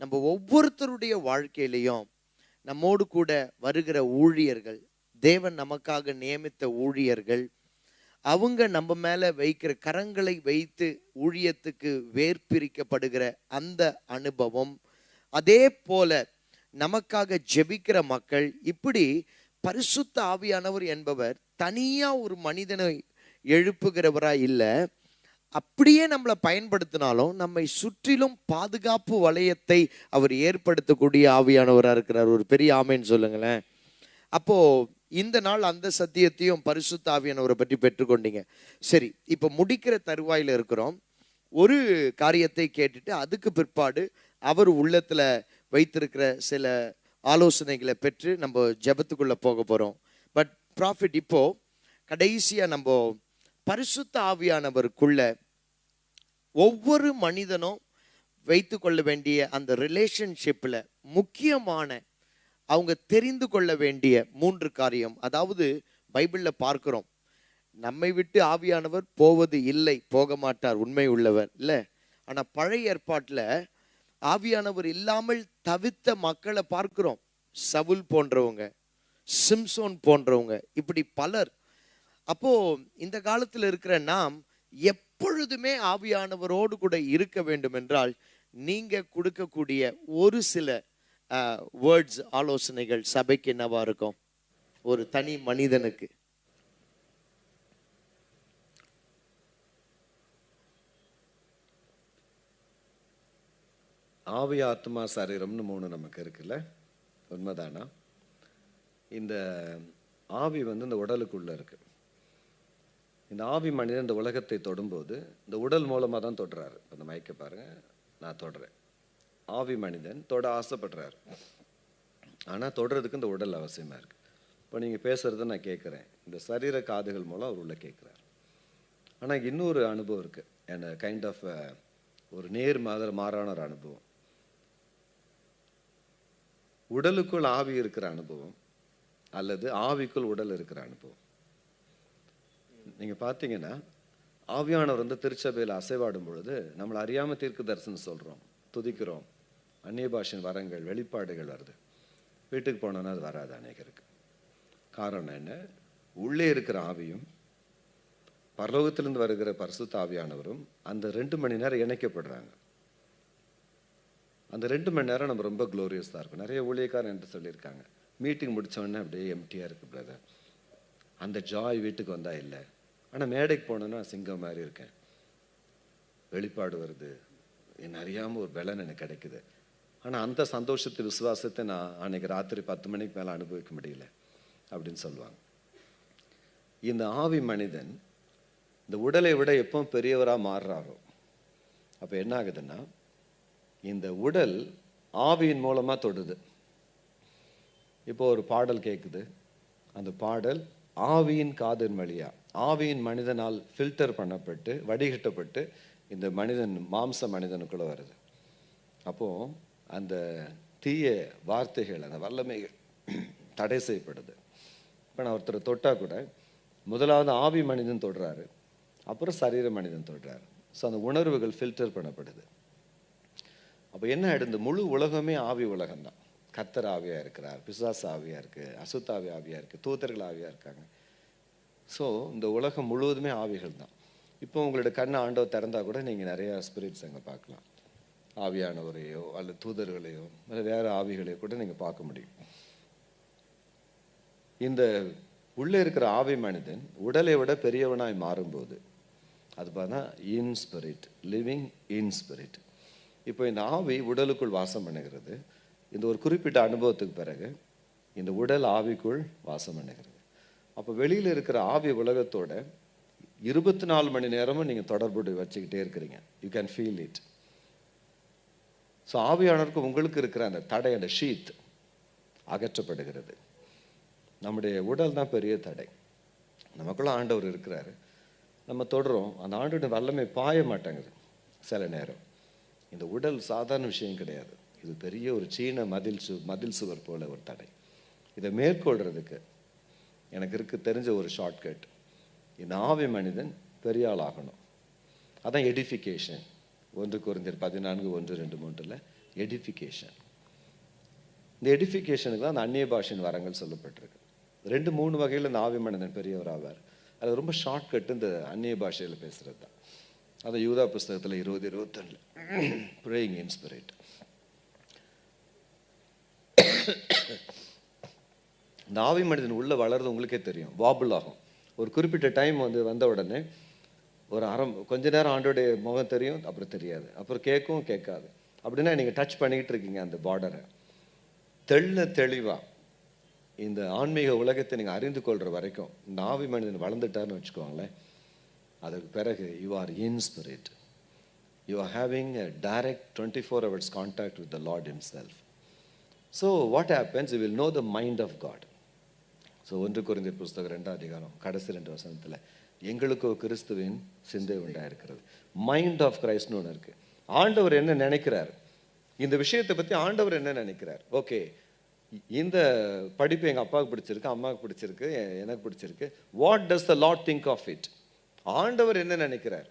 நம்ம ஒவ்வொருத்தருடைய வாழ்க்கையிலையும் நம்மோடு கூட வருகிற ஊழியர்கள், தேவன் நமக்காக நியமித்த ஊழியர்கள், அவங்க நம்ம மேலே வைக்கிற கரங்களை வைத்து ஊழியத்துக்கு வேர்பிரிக்கப்படுகிற அந்த அனுபவம், அதே போல நமக்காக ஜெபிக்கிற மக்கள், இப்படி பரிசுத்த ஆவியானவர் என்பவர் தனியாக ஒரு மனிதனை எழுப்புகிறவராக இல்லை, அப்படியே நம்மளை பயன்படுத்தினாலும் நம்மை சுற்றிலும் பாதுகாப்பு வளையத்தை அவர் ஏற்படுத்தக்கூடிய ஆவியானவராக இருக்கிறார். ஒரு பெரிய ஆமேன்னு சொல்லுங்களேன். அப்போ இந்த நாள் அந்த சத்தியத்தையும் பரிசுத்த ஆவியானவரை பற்றி பெற்றுக்கொண்டீங்க. சரி, இப்போ முடிக்கிற தருவாயில் இருக்கிறோம். ஒரு காரியத்தை கேட்டுட்டு அதுக்கு பிற்பாடு அவர் உள்ளத்தில் வைத்திருக்கிற சில ஆலோசனைகளை பெற்று நம்ம ஜெபத்துக்குள்ளே போக போகிறோம். பட் ப்ராஃபிட், இப்போ கடைசியாக நம்ம பரிசுத்த ஆவியானவருக்குள்ள ஒவ்வொரு மனிதனும் வைத்து கொள்ள வேண்டிய அந்த ரிலேஷன்ஷிப்பில் முக்கியமான அவங்க தெரிந்து கொள்ள வேண்டிய 3 காரியம். அதாவது பைபிளில் பார்க்கிறோம், நம்மை விட்டு ஆவியானவர் போவது இல்லை, போக மாட்டார், உண்மை உள்ளவர் இல்லை. ஆனா பழைய ஏற்பாட்டில் ஆவியானவர் இல்லாமல் தவித்த மக்களை பார்க்கிறோம். சவுல் போன்றவங்க, சிம்சோன் போன்றவங்க, இப்படி பலர். அப்போ இந்த காலத்தில் இருக்கிற நாம் எப்பொழுதுமே ஆவியானவரோடு கூட இருக்க வேண்டும் என்றால் நீங்க கொடுக்கக்கூடிய ஒரு சில வேர்ட்ஸ், ஆலோசனைகள் சபைக்கு என்னவா இருக்கும்? ஒரு தனி மனிதனுக்கு ஆவி, ஆத்மா, சரீரம்னு 3 நமக்கு இருக்குல்ல, உண்மைதானா? இந்த ஆவி இந்த உடலுக்குள்ள இருக்கு. இந்த ஆவி மனிதன் இந்த உலகத்தை தொடும்போது இந்த உடல் மூலமாக தான் தொடுறாரு. அந்த மயக்க பாருங்க, நான் தொடுறேன். ஆவி மனிதன் தொட ஆசைப்படுறாரு, ஆனால் தொடுறதுக்கு இந்த உடல் அவசியமாக இருக்கு. இப்போ நீங்கள் பேசுகிறத நான் கேட்குறேன், இந்த சரீர காதுகள் மூலம் அவர் உள்ள கேட்குறாரு. ஆனால் இன்னொரு அனுபவம் இருக்குது, என்ன கைண்ட் ஆஃப் ஒரு மாறான ஒரு அனுபவம். உடலுக்குள் ஆவி இருக்கிற அனுபவம் அல்லது ஆவிக்குள் உடல் இருக்கிற அனுபவம். நீங்க பார்த்தீங்கன்னா ஆவியானவர் திருச்சபையில் அசைவாடும் பொழுது நம்மளை அறியாம தீர்க்க தரிசனம் சொல்றோம், துதிக்கிறோம், அந்நிய பாஷையின் வரங்கள், வெளிப்பாடுகள் வருது. வீட்டுக்கு போனோன்னா அது வராது அநேகருக்கு. காரணம் என்ன? உள்ளே இருக்கிற ஆவியும் பரலோகத்திலிருந்து வருகிற பரிசுத்த ஆவியானவரும் அந்த 2 மணி நேரம் இணைக்கப்படுறாங்க. அந்த 2 மணி நேரம் நம்ம ரொம்ப க்ளோரியஸாக இருக்கும். நிறைய ஊழியக்காரன் என்று சொல்லியிருக்காங்க, மீட்டிங் முடித்தோடனே அப்படியே எம்டியாக இருக்கு பிரதர், அந்த ஜாய் வீட்டுக்கு வந்தால் இல்லை. ஆனால் மேடைக்கு போனோன்னா சிங்கம் மாதிரி இருக்கேன், வெளிப்பாடு வருது, என்ன அறியாமல் ஒரு பலன் எனக்கு கிடைக்குது. ஆனால் அந்த சந்தோஷத்தை, விசுவாசத்தை நான் அன்னைக்கு ராத்திரி 10 மணிக்கு மேலே அனுபவிக்க முடியல அப்படின்னு சொல்லுவாங்க. இந்த ஆவி மனிதன் இந்த உடலை விட எப்போ பெரியவராக மாறுறாரோ அப்போ என்ன ஆகுதுன்னா இந்த உடல் ஆவியின் மூலமாக தொடுது. இப்போ ஒரு பாடல் கேட்குது, அந்த பாடல் ஆவியின் காதின் வழியா, ஆவியின் மனிதனால் ஃபில்டர் பண்ணப்பட்டு வடிகட்டப்பட்டு இந்த மனிதன், மாம்ச மனிதனுக்குள்ளே வருது. அப்போது அந்த தீய வார்த்தைகள், அந்த வல்லமைகள் தடை செய்யப்படுது. இப்போ நான் ஒருத்தர் தொட்டால் கூட முதலாவது ஆவி மனிதன் தொடுறாரு, அப்புறம் சரீர மனிதன் தொடுறாரு. ஸோ அந்த உணர்வுகள் ஃபில்டர் பண்ணப்படுது. அப்போ என்ன ஆயிடுது? முழு உலகமே ஆவி உலகம்தான். கர்த்தர் ஆவியாக இருக்கிறார், பிசாசு ஆவியாக இருக்குது, அசுத்தாவி ஆவியாக இருக்குது, தூதர்கள் ஆவியாக இருக்காங்க. ஸோ இந்த உலகம் முழுவதுமே ஆவிகள் தான். இப்போ உங்களோட கண்ணை ஆண்டவர் திறந்தால் கூட நீங்கள் நிறையா ஸ்பிரிட்ஸ் அங்கே பார்க்கலாம். ஆவியானவரையோ அல்லது தூதர்களையோ அல்லது வேறு ஆவிகளையோ கூட நீங்கள் பார்க்க முடியும். இந்த உள்ளே இருக்கிற ஆவி மனிதன் உடலை விட பெரியவனாய் மாறும்போது அது பார்த்தா in spirit, living in spirit. இப்போ இந்த ஆவி உடலுக்குள் வாசம் பண்ணுகிறது. இந்த ஒரு குறிப்பிட்ட அனுபவத்துக்கு பிறகு இந்த உடல் ஆவிக்குள் வாசம் பண்ணுகிறது. அப்போ வெளியில் இருக்கிற ஆவி உலகத்தோட 24 மணி நேரமும் நீங்கள் தொடர்பு வச்சுக்கிட்டே இருக்கிறீங்க. You can feel it. So ஆவியானவருக்கு உங்களுக்கு இருக்கிற அந்த தடை, அந்த ஷீத் அகற்றப்படுகிறது. நம்முடைய உடல் தான் பெரிய தடை. நமக்குள்ள ஆண்டவர் இருக்கிறாரு, நம்ம தொடரும், அந்த ஆண்டோட வல்லமை பாய மாட்டேங்குது சில நேரம். இந்த உடல் சாதாரண விஷயம் கிடையாது, இது பெரிய ஒரு சீன மதில் சுவர் போல ஒரு தடை. இதை மேற்கொள்றதுக்கு எனக்கு தெரிஞ்ச ஒரு ஷார்ட்கட், இந்த ஆவி மனிதன் பெரிய ஆள் ஆகணும். அதான் எடிஃபிகேஷன். 1 கொரிந்தியர் 14:1-2-3 எடிஃபிகேஷன். இந்த எடிஃபிகேஷனுக்கு தான் அந்த அந்நிய பாஷையின் வரங்கள் சொல்லப்பட்டிருக்கு. 2-3 வகையில் இந்த ஆவி மனிதன் பெரியவர் ஆவார். அது ரொம்ப ஷார்ட்கட்டு இந்த அந்நிய பாஷையில் பேசுகிறது தான். அது யூதா புஸ்தகத்தில் 20-21 ப்ரேயிங் இன் ஸ்பிரிட். இந்த ஆவி மனிதன் உள்ள வளர்றது உங்களுக்கே தெரியும், வாபிள் ஆகும். ஒரு குறிப்பிட்ட டைம் வந்த உடனே ஒரு கொஞ்ச நேரம் ஆண்டோடைய முகம் தெரியும், அப்புறம் தெரியாது, அப்புறம் கேட்காது. அப்படின்னா நீங்கள் டச் பண்ணிக்கிட்டு இருக்கீங்க அந்த பார்டரை. தெளிவாக இந்த ஆன்மீக உலகத்தை நீங்கள் அறிந்து கொள்கிற வரைக்கும் இந்த ஆவி மனிதன் வளர்ந்துட்டார்னு வச்சுக்கோங்களேன். அதுக்கு பிறகு you are in spirit, you are having a direct 24 hours contact with the Lord himself. So what happens, you will know the mind of God. So 1 கொரிந்தியர் புஸ்தகம் 2ஆம் அதிகாரம் கடைசி 2 வசனத்தில் எங்களுக்கோ கிறிஸ்துவின் சிந்தை உண்டாயிருக்கிறது. மைண்ட் ஆஃப் கிரைஸ்ட்னு ஒன்று இருக்குது. ஆண்டவர் என்ன நினைக்கிறார், இந்த விஷயத்தை பற்றி ஆண்டவர் என்ன நினைக்கிறார். ஓகே, இந்த படிப்பு எங்கள் அப்பாவுக்கு பிடிச்சிருக்கு, அம்மாவுக்கு பிடிச்சிருக்கு, எனக்கு பிடிச்சிருக்கு. What does the Lord think of it? ஆண்டவர் என்ன நினைக்கிறார்?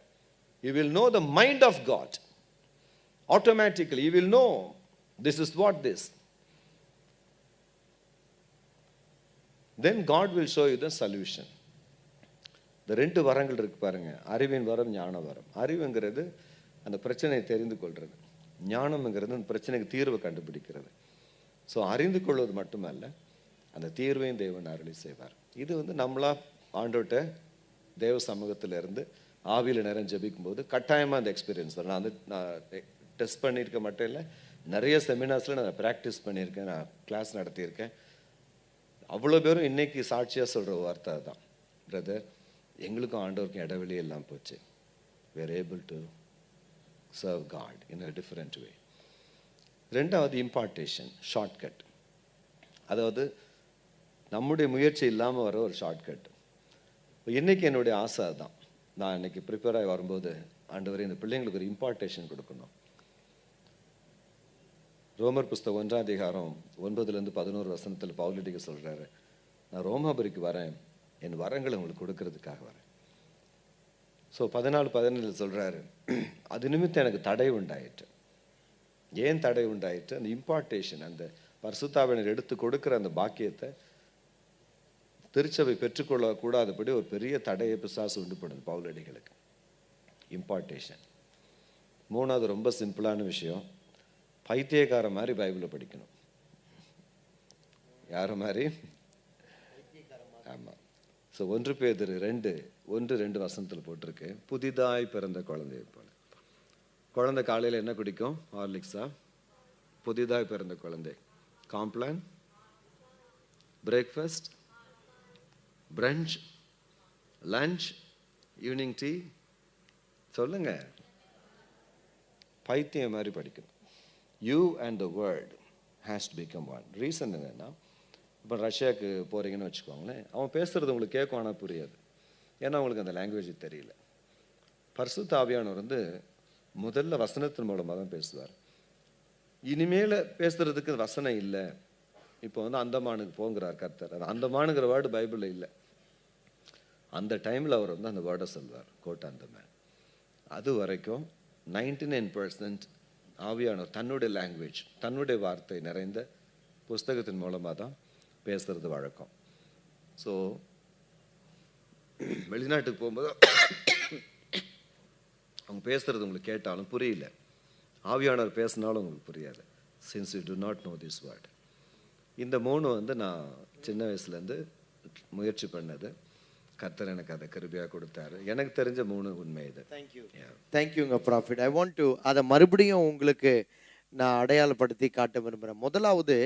You will know the mind of God automatically. You will know this is what this. Then God will show you the solution. இந்த 2 வரங்கள் இருக்கு பாருங்க, அறிவின் வரம், ஞான வரம். அறிவுங்கிறது அந்த பிரச்சனையை தெரிந்து கொள்வது, ஞானம்ங்கிறது அந்த பிரச்சனைக்கு தீர்வை கண்டுபிடிக்கிறது. ஸோ அறிந்து கொள்வது மட்டுமல்ல, அந்த தீர்வையும் தேவன் அருளி செய்வார். இது நம்மளா ஆண்டோட்ட தேவ சமூகத்தில் இருந்து ஆவியில் நிறைய ஜபிக்கும் போது கட்டாயமாக அந்த எக்ஸ்பீரியன்ஸ் வரும். நான் டெஸ்ட் பண்ணியிருக்க மட்டும் இல்லை, நிறைய செமினார்ஸில் நான் ப்ராக்டிஸ் பண்ணியிருக்கேன், நான் கிளாஸ் நடத்தியிருக்கேன். அவ்வளோ பேரும் இன்னைக்கு சாட்சியாக சொல்கிற வார்த்தை தான், பிரதர் எங்களுக்கும் ஆண்டவருக்கும் இடைவெளி எல்லாம் போச்சு. we are able to serve God in a different way. ரெண்டாவது இம்பார்ட்டேஷன், ஷார்ட்கட். அதாவது நம்முடைய முயற்சி இல்லாமல் வர ஒரு ஷார்ட்கட். இன்னைக்கு என்னுடைய ஆசை தான், நான் இன்னைக்கு ப்ரிப்பேர் ஆகி வரும்போது ஆண்டவரே இந்த பிள்ளைங்களுக்கு ஒரு இம்பார்ட்டேஷன் கொடுக்கணும். ரோமர் புஸ்தகம் 1ஆம் அதிகாரம் 9-11 பவுலடிக்கு சொல்கிறாரு, நான் ரோமாபுரிக்கு வரேன், என் வரங்களை உங்களுக்கு கொடுக்கறதுக்காக வரேன். ஸோ 14-17 சொல்கிறாரு, அது நிமித்தம் எனக்கு தடை உண்டாயிற்று. ஏன் தடை உண்டாயிற்று? அந்த இம்பார்ட்டேஷன், அந்த பரிசுத்தாவினர் எடுத்து கொடுக்குற அந்த பாக்கியத்தை திருச்சபை பெற்றுக்கொள்ள கூடாதபடி ஒரு பெரிய தடையை பிசாசு உண்டு பண்ணுது பவுலடிகளுக்கு. இம்பார்ட்டேஷன். 3வது ரொம்ப சிம்பிளான விஷயம், பைத்தியக்கார மாதிரி பைபிளை படிக்கணும். யார மாதிரி? ஆமாம். ஸோ 1 பேதுரு 2:1-2 போட்டிருக்கு, புதிதாய் பிறந்த குழந்தையை போல. குழந்தை காலையில் என்ன குடிக்கும்? ஹார்லிக்ஸா? புதிதாய் பிறந்த குழந்தை Complan, breakfast, brunch, lunch, evening tea. சொல்லுங்க, பைத்தியம் மாதிரி படிக்கணும். You and the world has to become one. Reason என்னன்னா, இப்போ ரஷ்யாவுக்கு போகிறீங்கன்னு வச்சுக்கோங்களேன், அவன் பேசுகிறது உங்களுக்கு கேட்கும், ஆனால் புரியாது, ஏன்னா அவங்களுக்கு அந்த லாங்குவேஜ் தெரியல. பரிசுத்த ஆவியானவர் முதல்ல வசனத்தின் மூலமாக தான் பேசுவார். இனிமேல் பேசுறதுக்கு வசனம் இல்லை. இப்போ அந்தமானுக்கு போங்கிறார் கர்த்தர். அது அந்தமானுங்கிற வேர்டு பைபிளில் இல்லை. அந்த டைமில் அவர் அந்த வேர்டை சொல்வார், கோட் அந்தமான். அது வரைக்கும் 99% ஆவியானவர் தன்னுடைய லாங்குவேஜ், தன்னுடைய வார்த்தை நிறைந்த புஸ்தகத்தின் மூலமாக தான் பேசுறது வழக்கம். ஸோ வெளிநாட்டுக்கு போகும்போது அவங்க பேசுறது உங்களுக்கு கேட்டாலும் புரியல, ஆவியானவர் பேசினாலும் உங்களுக்கு புரியாது. Since you do not know this word. இந்த 3 நான் சின்ன வயசுலேருந்து முயற்சி பண்ணது. கர்த்தர் எனக்கு அதை கிருபையாக கொடுத்தாரு. எனக்கு தெரிஞ்ச 3 உண்மை இது. தேங்க்யூங்க ப்ராஃபிட். ஐ வாண்ட் டு அதை மறுபடியும் உங்களுக்கு நான் அடையாளப்படுத்தி காட்ட விரும்புகிறேன். முதலாவது,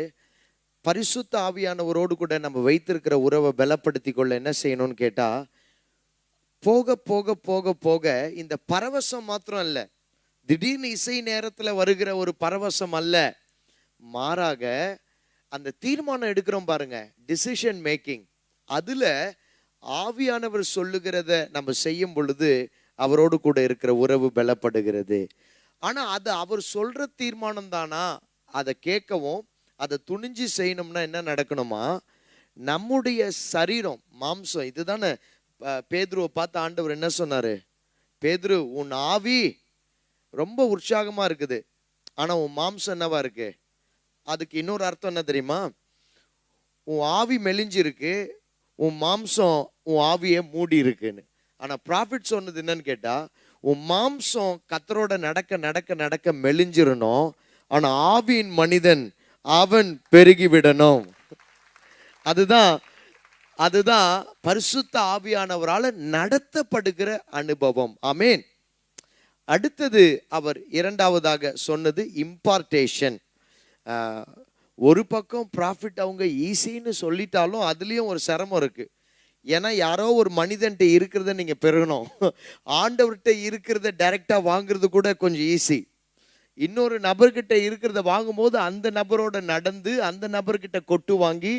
பரிசுத்த ஆவியானவரோடு கூட நம்ம வைத்திருக்கிற உறவை பலப்படுத்தி கொள்ள என்ன செய்யணும்னு கேட்டால், போக போக போக போக இந்த பரவசம் மாத்திரம் அல்ல, திடீர்னு இசை நேரத்தில் வருகிற ஒரு பரவசம் அல்ல, மாறாக அந்த தீர்மானம் எடுக்கிறோம் பாருங்க, டிசிஷன் மேக்கிங், அதில் ஆவியானவர் சொல்லுகிறத நம்ம செய்யும் பொழுது அவரோடு கூட இருக்கிற உறவு பலப்படுகிறது. ஆனால் அது அவர் சொல்கிற தீர்மானம் தானா? அதை கேட்கவும் அதை துணிஞ்சு செய்யணும்னா என்ன நடக்கணுமா? நம்முடைய சரீரம், மாம்சம், இதுதானே பேதுருவை பார்த்து ஆண்டவர் என்ன சொன்னாரு? பேதுரு, உன் ஆவி ரொம்ப உற்சாகமா இருக்குது, ஆனா உன் மாம்சம் என்னவா இருக்கு? அதுக்கு இன்னொரு அர்த்தம் என்ன தெரியுமா? உன் ஆவி மெலிஞ்சிருக்கு, உன் மாம்சம் உன் ஆவியை மூடி இருக்குன்னு. ஆனா ப்ராஃபிட் சொன்னது என்னன்னு கேட்டா, உன் மாம்சம் கர்த்தரோட நடக்க நடக்க நடக்க மெலிஞ்சிரணும், ஆனா ஆவியின் மனிதன் அவன் பெருகி விடணும். அதுதான் பரிசுத்த ஆவியானவரால் நடத்தப்படுகிற அனுபவம். ஆமேன். அடுத்தது அவர் 2வதாக சொன்னது இம்பார்ட்டேஷன். ஒரு பக்கம் ப்ராஃபிட் அவங்க ஈஸின்னு சொல்லிட்டாலும் அதுலேயும் ஒரு சிரமம் இருக்கு. ஏன்னா யாரோ ஒரு மனிதன்ட்ட இருக்கிறத நீங்கள் பெறணும், ஆண்டவர்கிட்ட இருக்கிறத டைரெக்டாக வாங்குறது கூட கொஞ்சம் ஈஸி. இன்னொரு நபர்கிட்ட இருக்கிறத வாங்கும்போது அந்த நபரோட நடந்து அந்த நபர்கிட்ட கொட்டு வாங்கி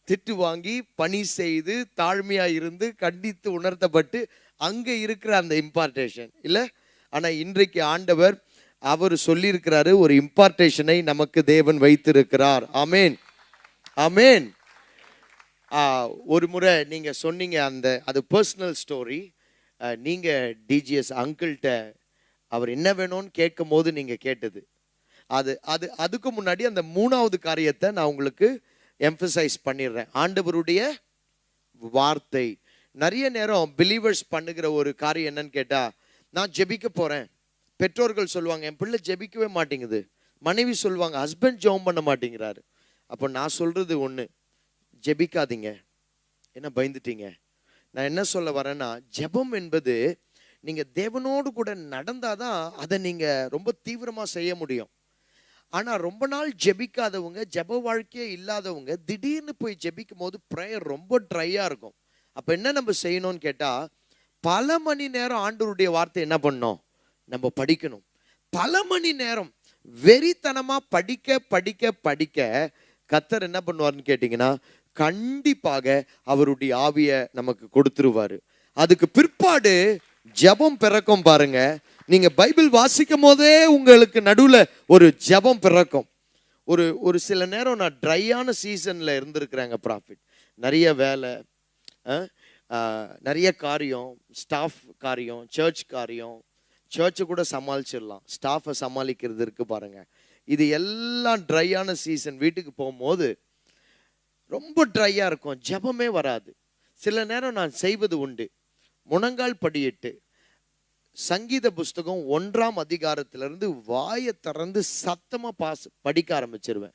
திட்டு வாங்கி பணி செய்து தாழ்மையாக இருந்து கண்டித்து உணர்த்தப்பட்டு அங்கே இருக்கிற அந்த இம்பார்ட்டேஷன் இல்லை. ஆனால் இன்றைக்கு ஆண்டவர் அவர் சொல்லியிருக்கிறாரு, ஒரு இம்பார்ட்டேஷனை நமக்கு தேவன் வைத்திருக்கிறார். ஆமேன். ஆமென். ஒரு முறை நீங்க சொன்னீங்க, அது பர்சனல் ஸ்டோரி. நீங்க டிஜிஎஸ் அங்கிள்கிட்ட அவர் என்ன வேணும்னு கேட்கும் போது நீங்க கேட்டது. அது அது அதுக்கு முன்னாடி அந்த 3வது காரியத்தை நான் உங்களுக்கு எம்பசைஸ் பண்ணிடுறேன். ஆண்டவருடைய வார்த்தை. நிறைய நேரம் பிலீவர்ஸ் பண்ணுகிற ஒரு காரியம் என்னன்னு கேட்டா, நான் ஜெபிக்க போறேன். பெற்றோர்கள் சொல்லுவாங்க, என் பிள்ளை ஜெபிக்கவே மாட்டேங்குது. மனைவி சொல்லுவாங்க, ஹஸ்பண்ட் ஜெபம் பண்ண மாட்டேங்கிறாரு. அப்போ நான் சொல்றது ஒன்று, ஜெபிக்காதீங்க. என்ன பயந்துட்டீங்க? நான் என்ன சொல்ல வரேன்னா, ஜெபம் என்பது நீங்க தேவனோடு கூட நடந்தாதான் அதை நீங்க ரொம்ப தீவிரமா செய்ய முடியும். ஆனா ரொம்ப நாள் ஜெபிக்காதவங்க, ஜெப வாழ்க்கையே இல்லாதவங்க திடீர்னு போய் ஜெபிக்கும் போது ப்ரேயர் ரொம்ப ட்ரையா இருக்கும். அப்ப என்ன நம்ம செய்யணும்னு கேட்டா, பல மணி நேரம் ஆண்டவருடைய வார்த்தை என்ன பண்ணணும், நம்ம படிக்கணும். பல மணி நேரம் வெறித்தனமா படிக்க படிக்க படிக்க கர்த்தர் என்ன பண்ணுவார்னு கேட்டீங்கன்னா, கண்டிப்பாக அவருடைய ஆவியை நமக்கு கொடுத்துருவாரு. அதுக்கு பிற்பாடு ஜெபம் பிறக்கும். பாருங்க, நீங்க பைபிள் வாசிக்கும் போதே உங்களுக்கு நடுவுல ஒரு ஜெபம் பிறக்கும். ஒரு சில நேரம் நான் ட்ரையான சீசன்ல இருந்திருக்கிறேங்க ப்ராஃபிட். நிறைய வேலை, நிறைய காரியம், ஸ்டாஃப் காரியம், சர்ச் காரியம். சர்ச்சை கூட சமாளிச்சிடலாம், ஸ்டாஃபை சமாளிக்கிறது இருக்கு பாருங்க. இது எல்லாம் ட்ரையான சீசன். வீட்டுக்கு போகும்போது ரொம்ப ட்ரையா இருக்கும், ஜெபமே வராது. சில நேரம் நான் செய்வது உண்டு, முழங்கால் படியிட்டு சங்கீத புஸ்தகம் 1ஆம் அதிகாரத்திலிருந்து வாயை திறந்து சத்தமா படிக்க ஆரம்பிச்சிருவேன்.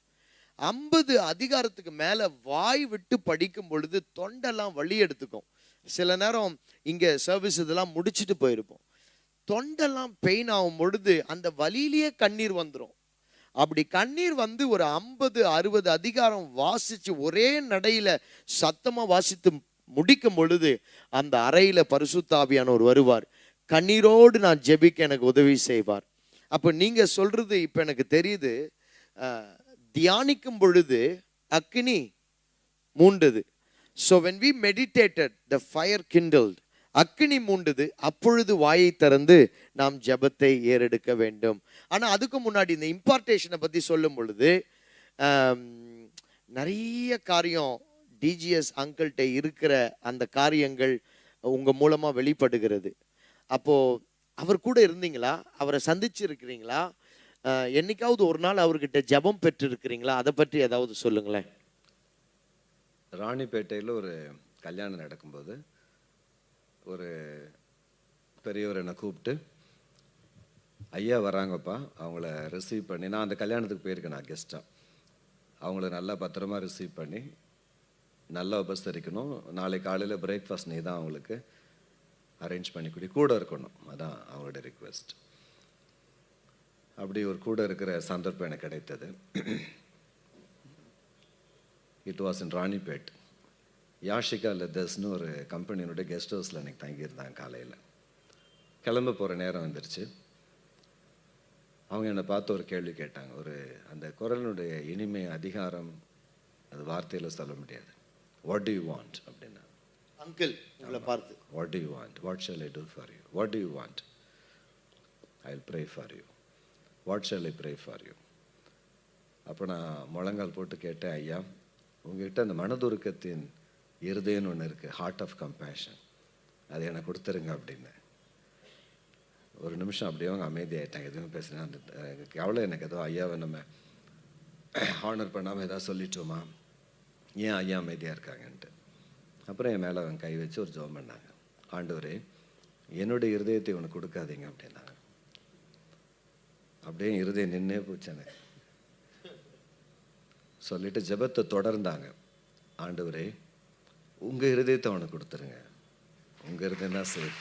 50 அதிகாரத்துக்கு மேல வாய் விட்டு படிக்கும் பொழுது தொண்டெல்லாம் வலி எடுத்துக்கும். சில நேரம் இங்க சர்வீஸ் இதெல்லாம் முடிச்சுட்டு போயிருப்போம், தொண்டெல்லாம் பெயின் ஆகும் பொழுது அந்த வலியிலேயே கண்ணீர் வந்துடும். அப்படி கண்ணீர் வந்து ஒரு 50-60 அதிகாரம் வாசிச்சு ஒரே நடையில சத்தமா வாசித்து முடிக்கும் பொழுது அந்த அறையில பரிசுத்த ஆவியானவர் வருவார். கண்ணீரோடு நான் ஜெபிக்க எனக்கு உதவி செய்வார். அப்போ நீங்க சொல்றது இப்ப எனக்கு தெரியுது. தியானிக்கும் பொழுது அக்கினி மூண்டது. So when we meditated, the fire kindled. அக்கினி மூண்டது. அப்பொழுது வாயை திறந்து நாம் ஜெபத்தை ஏறெடுக்க வேண்டும். ஆனா அதுக்கு முன்னாடி இந்த இம்பார்ட்டேஷனை பத்தி சொல்லும் பொழுது நிறைய காரியம் டிஜிஎஸ் அங்கிள்கிட்ட இருக்கிற அந்த காரியங்கள் உங்க மூலமா வெளிப்படுகிறது. அப்போ அவர் கூட இருந்தீங்களா? அவரை சந்திச்சு இருக்கிறீங்களா? என்னைக்காவது ஒரு நாள் அவர்கிட்ட ஜெபம் பெற்று இருக்கிறீங்களா? அதை பற்றி ஏதாவது சொல்லுங்களேன். ராணிப்பேட்டையில் ஒரு கல்யாணம் நடக்கும்போது ஒரு பெரியவர் என்னை கூப்பிட்டு, ஐயா வராங்கப்பா, அவங்கள ரிசீவ் பண்ணி, நான் அந்த கல்யாணத்துக்கு போயிருக்கேன், நான் கெஸ்ட்டாக, அவங்கள நல்லா பத்திரமா ரிசீவ் பண்ணி நல்லா உபசரிக்கணும். நாளைக்கு காலையில் பிரேக்ஃபாஸ்ட் நீ தான் அவங்களுக்கு அரேஞ்ச் பண்ணி கூட இருக்கணும், அதான் அவங்களோட ரிக்வெஸ்ட். அப்படி ஒரு கூட இருக்கிற சந்தர்ப்பம் எனக்கு கிடைத்தது. It was in Ranipet. Yashika லெதர்ஸ்னு ஒரு கம்பெனியினுடைய கெஸ்ட் ஹவுஸில் எனக்கு தங்கியிருந்தாங்க. காலையில் கிளம்ப போகிற நேரம் வந்துருச்சு. அவங்க என்னை பார்த்து ஒரு கேள்வி கேட்டாங்க. அந்த குரலினுடைய இனிமை, அதிகாரம், அது வார்த்தையில் சொல்ல முடியாது. வாட் டு யூ வாண்ட் அப்படின்னா, அங்கிள் உங்களை பார்த்து, what do you want, what shall I do for you, what do you want, I will pray for you, what shall I pray for you. அப்போ நான் முழங்கால் போட்டு கேட்டேன், ஐயா உங்ககிட்ட அந்த மனதுருக்கத்தின் இருதயம்னு ஒன்று இருக்குது, ஹார்ட் ஆஃப் கம்பேஷன், அதை எனக்கு கொடுத்துருங்க அப்படின்னு. ஒரு நிமிஷம் அப்படியே அவங்க அமைதியாயிட்டாங்க, எதுவும் பேசுகிறேன். அந்த கவலை எனக்கு ஏதோ ஐயாவை நம்ம ஹானர் பண்ணாமல் ஏதாவது சொல்லிட்டோமா, ஏன் ஐயா அமைதியாக இருக்காங்கன்ட்டு. அப்புறம் என் மேலே அவங்க கை வச்சு ஒரு ஜெபம் பண்ணாங்க. ஆண்டவரே, என்னுடைய இருதயத்தை உனக்கு கொடுக்காதீங்க அப்படின்னாங்க. அப்படியே இருதயம் நின்னே போச்சு எனக்கு. சொல்லிட்டு ஜெபத்தை தொடர்ந்தாங்க. ஆண்டவரே, உங்கள் இருதயத்தை அவனுக்கு கொடுத்துருங்க, உங்கள் இருதயம் தான் சேஃப்.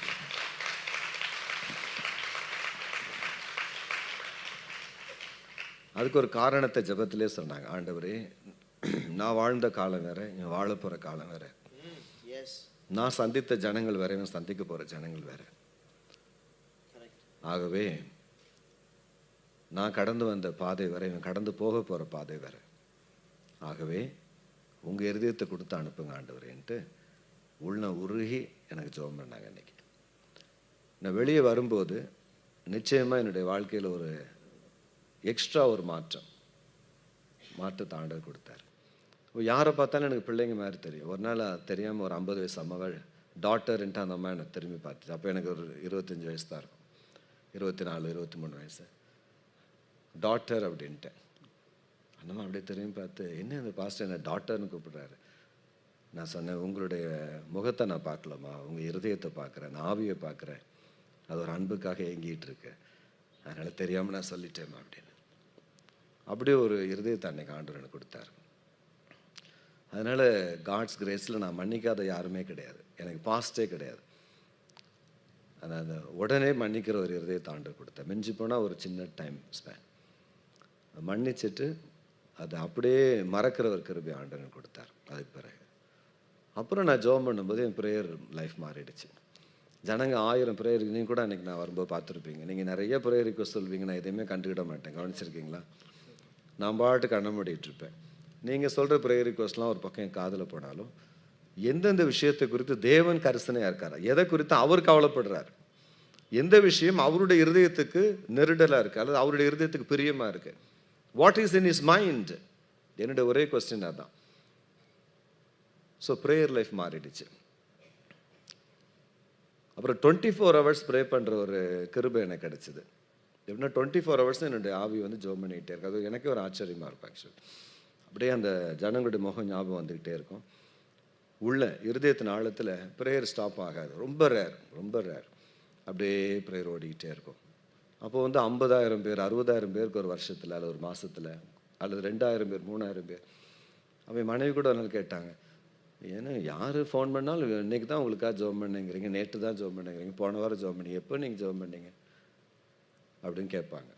அதுக்கு ஒரு காரணத்தை ஜெபத்திலே சொன்னாங்க. ஆண்டவரே, நான் வாழ்ந்த காலம் வேற, இவன் வாழ போகிற காலம் வேற, நான் சந்தித்த ஜனங்கள் வேற, இவன் சந்திக்க போகிற ஜனங்கள் வேற. ஆகவே நான் கடந்து வந்த பாதை வேற, இவன் கடந்து போக போகிற பாதை வேற. ஆகவே உங்கள் இருதயத்தை கொடுத்து அனுப்புங்க ஆண்டவரேன்ட்டு உள்ள உருகி எனக்கு ஜெபம் பண்ணாங்க. அன்னைக்கு நான் வெளியே வரும்போது நிச்சயமாக என்னுடைய வாழ்க்கையில் ஒரு எக்ஸ்ட்ரா ஒரு மாற்றத்தை ஆண்டவர் கொடுத்தார். யாரை பார்த்தாலும் எனக்கு பிள்ளைங்க மாதிரி தெரியும். ஒரு நாள் தெரியாமல் ஒரு 50 வயசு அம்மாவை டாட்டர்ன்ட்டு அந்த அம்மா என்னை திரும்பி பார்த்துச்சு. அப்போ எனக்கு ஒரு 25 வயசு தான் இருக்கும், 24 23 வயசு. டாட்டர் அப்படின்ட்டேன். அந்தம்மா அப்படியே திரும்பி பார்த்து, என்ன இந்த பாஸ்டர் என்ன டாட்டர்னு கூப்பிடுறாரு? நான் சொன்னேன், உங்களுடைய முகத்தை நான் பார்க்கலம்மா, உங்கள் இருதயத்தை பார்க்குறேன், நான் ஆவியை பார்க்குறேன். அது ஒரு அன்புக்காக ஏங்கிட்டு இருக்கு, அதனால் தெரியாமல் நான் சொல்லிட்டேம்மா அப்படின்னு. அப்படியே ஒரு இருதயத்தை அன்னைக்கு ஆண்டவர் எனக்கு கொடுத்தாரு. அதனால் காட்ஸ் கிரேஸில் நான் மன்னிக்காத யாருமே கிடையாது, எனக்கு பாஸ்டே கிடையாது. அந்த உடனே மன்னிக்கிற ஒரு இருதயத்தை ஆண்டவர் கொடுத்தேன். மிஞ்சி போனால் ஒரு சின்ன டைம் ஸ்பேன் மன்னிச்சுட்டு அதை அப்படியே மறக்கிற ஒரு கிருபை ஆண்டவர் கொடுத்தார். அதுக்கு பிறகு அப்புறம் நான் ஜெபம் பண்ணும்போது என் ப்ரேயர் லைஃப் மாறிடுச்சு. ஜனங்க 1000 ப்ரேயர், நீங்கள் கூட அன்றைக்கி நான் வரும்போது பார்த்துருப்பீங்க. நீங்கள் நிறைய ப்ரேயர் ரிக்வஸ்ட் சொல்வீங்க, நான் எதையுமே கண்டுக்கிட மாட்டேன். கவனிச்சிருக்கீங்களா? நான் பாட்டுக்கு கண்ண மூடிட்டுருப்பேன். நீங்கள் சொல்கிற ப்ரேயர் ரிக்வஸ்ட்லாம் ஒரு பக்கம் என் காதில் போனாலும், எந்தெந்த விஷயத்தை குறித்து தேவன் கரிசனையாக இருக்கார், எதை குறித்து அவர் கவலைப்படுறார், எந்த விஷயம் அவருடைய இருதயத்துக்கு நெருடலாக இருக்குது அல்லது அவருடைய இருதயத்துக்கு பிரியமாக இருக்குது, what is in is mind, என்னுடைய ஒரே கொஸ்டின் அதுதான். ஸோ ப்ரேயர் லைஃப் மாறிடுச்சு. அப்புறம் 24 ஹவர்ஸ் ப்ரே பண்ணுற ஒரு கிருபை எனக்கு கிடச்சிது. எப்படின்னா 24 ஹவர்ஸ் என்னுடைய ஆவி வந்து ஜெபம் பண்ணிக்கிட்டே இருக்கு. அது எனக்கே ஒரு ஆச்சரியமாக இருக்கும். ஆக்சுவலி அப்படியே அந்த ஜனங்களுடைய முகம் ஞாபகம் வந்துக்கிட்டே இருக்கும். உள்ள இருதயத்தின் ஆழத்தில் ப்ரேயர் ஸ்டாப் ஆகாது. ரொம்ப ரேர், ரொம்ப ரேர். அப்படியே ப்ரேயர் ஓடிக்கிட்டே இருக்கும். அப்போ வந்து 50,000 பேர் 60,000 பேருக்கு ஒரு வருஷத்தில் அல்லது ஒரு மாதத்தில் அல்லது 2,000 பேர் 3,000 பேர். அவன் மனைவி கூட ஒரு நாள் கேட்டாங்க, ஏன்னா யார் ஃபோன் பண்ணாலும் இன்றைக்கி தான் உங்களுக்காக ஜெபம் பண்ணுங்கிறீங்க, நேற்று தான் ஜெபம் பண்ணுங்கிறீங்க, போன வாரம் ஜெபம் பண்ணீங்க, எப்போ நீங்கள் ஜெபம் பண்ணீங்க அப்படின்னு கேட்பாங்க.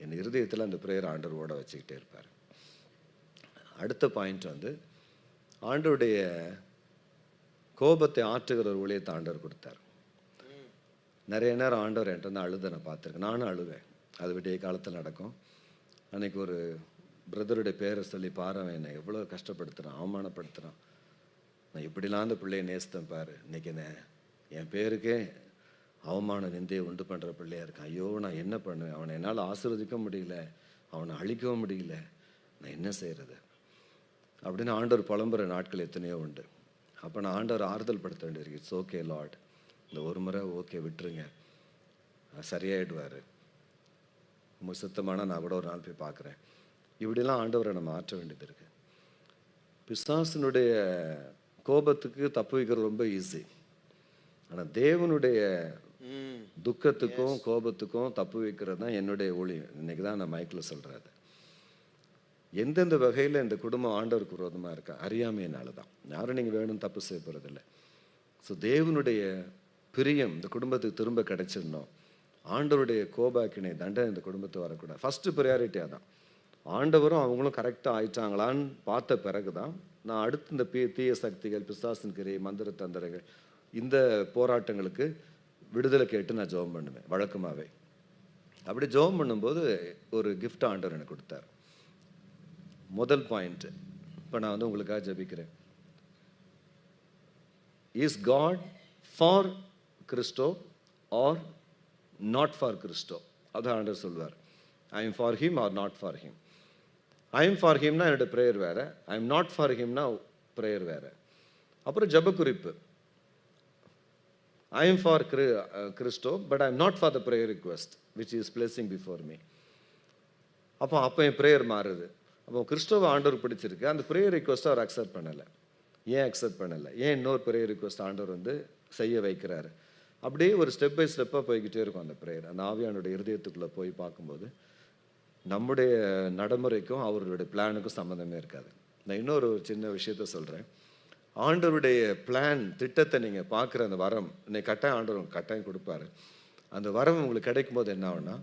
என் இருதயத்தில் அந்த ப்ரேயர் ஆண்டவர் ஓட வச்சுக்கிட்டே இருப்பார். அடுத்த பாயிண்ட் வந்து ஆண்டவருடைய கோபத்தை ஆற்றுகிற ஒரு ஊழியத்தை ஆண்டவர் கொடுத்தார். நிறைய நேரம் ஆண்டவர் என்கிட்ட வந்து அழுத நான் பார்த்துருக்கேன். நானும் அழுவேன். அது விடிய காலத்தில் நடக்கும். அன்றைக்கி ஒரு பிரதருடைய பேரை சொல்லி பாரு, என்னை எவ்வளோ கஷ்டப்படுத்துகிறான், அவமானப்படுத்துகிறான், நான் இப்படிலாம் அந்த பிள்ளையை நேசித்தேன் பாரு, இன்றைக்கி என் பேருக்கே அவமான நிந்தையை உண்டு பண்ணுற பிள்ளையா இருக்கான், ஐயோ நான் என்ன பண்ணுவேன், அவனை என்னால் ஆசீர்வதிக்க முடியல, அவனை அழிக்கவும் முடியல, நான் என்ன செய்கிறது அப்படின்னு ஆண்டவர் புலம்புற நாட்கள் எத்தனையோ உண்டு. அப்போ நான் ஆண்டவர் ஆறுதல் படுத்த வேண்டியிருக்கு. இட்ஸ் ஓகே லார்ட், இந்த ஒரு முறை ஓகே விட்டுருங்க, சரியாயிடுவார், உங்களுக்கு சுத்தமான நான் கூட ஒரு நாள் போய் பார்க்குறேன். இப்படிலாம் ஆண்டவரை நம்ம மாற்ற வேண்டியது இருக்குது. பிசாசினுடைய கோபத்துக்கு தப்பு வைக்கிறது ரொம்ப ஈஸி. ஆனால் தேவனுடைய துக்கத்துக்கும் கோபத்துக்கும் தப்பு வைக்கிறது தான் என்னுடைய ஊழியம். இன்னைக்கு தான் நான் மைக்கில் சொல்கிறேன். எந்தெந்த வகையில் இந்த குடும்பம் ஆண்டவருக்கு விரோதமாக இருக்கா, அறியாமையினால தான். யாரும் நீங்கள் வேணும் தப்பு செய்ய போகிறதில்ல. ஸோ தேவனுடைய பிரியம் இந்த குடும்பத்துக்கு திரும்ப கிடைச்சிடணும். ஆண்டவருடைய கோபாக்கினை தண்டனை இந்த குடும்பத்தை வரக்கூடாது. ஃபஸ்ட்டு ப்ரையாரிட்டி அதான். ஆண்டவரும் அவங்களும் கரெக்டாக ஆயிட்டாங்களான்னு பார்த்த பிறகு தான் நான் அடுத்து இந்த தீய சக்திகள், பிசாசின் கிரை, மந்திர தந்திரங்கள், இந்த போராட்டங்களுக்கு விடுதலை கேட்டு நான் ஜெபம் பண்ணுவேன் வழக்கமாகவே. அப்படி ஜெபம் பண்ணும்போது ஒரு கிஃப்ட் ஆண்டவர் எனக்கு கொடுத்தார். முதல் பாயிண்ட்டு, இப்போ நான் வந்து உங்களுக்காக ஜெபிக்கிறேன். Is God for Christo or not for Christo? அதான் ஆண்டவர் சொல்வார். I am for him or not for him. I am for ஹிம்னா என்னோட ப்ரேயர் வேறு, ஐ எம் நாட் ஃபார் ஹிம்னா ப்ரேயர் வேறு. அப்புறம் ஜெப குறிப்பு, I am for Christo but I am not for the prayer request which is blessing before me. அப்போ என் ப்ரேயர் மாறுது. அப்போ கிறிஸ்டோவை ஆண்டவர் பிடிச்சிருக்கு, அந்த ப்ரேயர் ரிக்வெஸ்ட்டை அவர் அக்செப்ட் பண்ணலை. ஏன் அக்செப்ட் பண்ணலை? ஏன் இன்னொரு ப்ரேயர் ரிக்வெஸ்ட் ஆண்டவர் வந்து செய்ய வைக்கிறாரு? அப்படியே ஒரு ஸ்டெப் பை ஸ்டெப்பாக போய்கிட்டே இருக்கும் அந்த ப்ரேயர். அந்த ஆவியானுடைய இருதயத்துக்குள்ளே போய் பார்க்கும்போது நம்முடைய நடைமுறைக்கும் அவருடைய பிளானுக்கும் சம்மந்தமே இருக்காது. நான் இன்னொரு சின்ன விஷயத்த சொல்கிறேன். ஆண்டவருடைய பிளான், திட்டத்தை நீங்கள் பார்க்குற அந்த வரம் இன்னைக்கு கட்டாயம் ஆண்டவர் கட்டாயம் கொடுப்பாரு. அந்த வரம் உங்களுக்கு கிடைக்கும் போது என்ன ஆகுனா,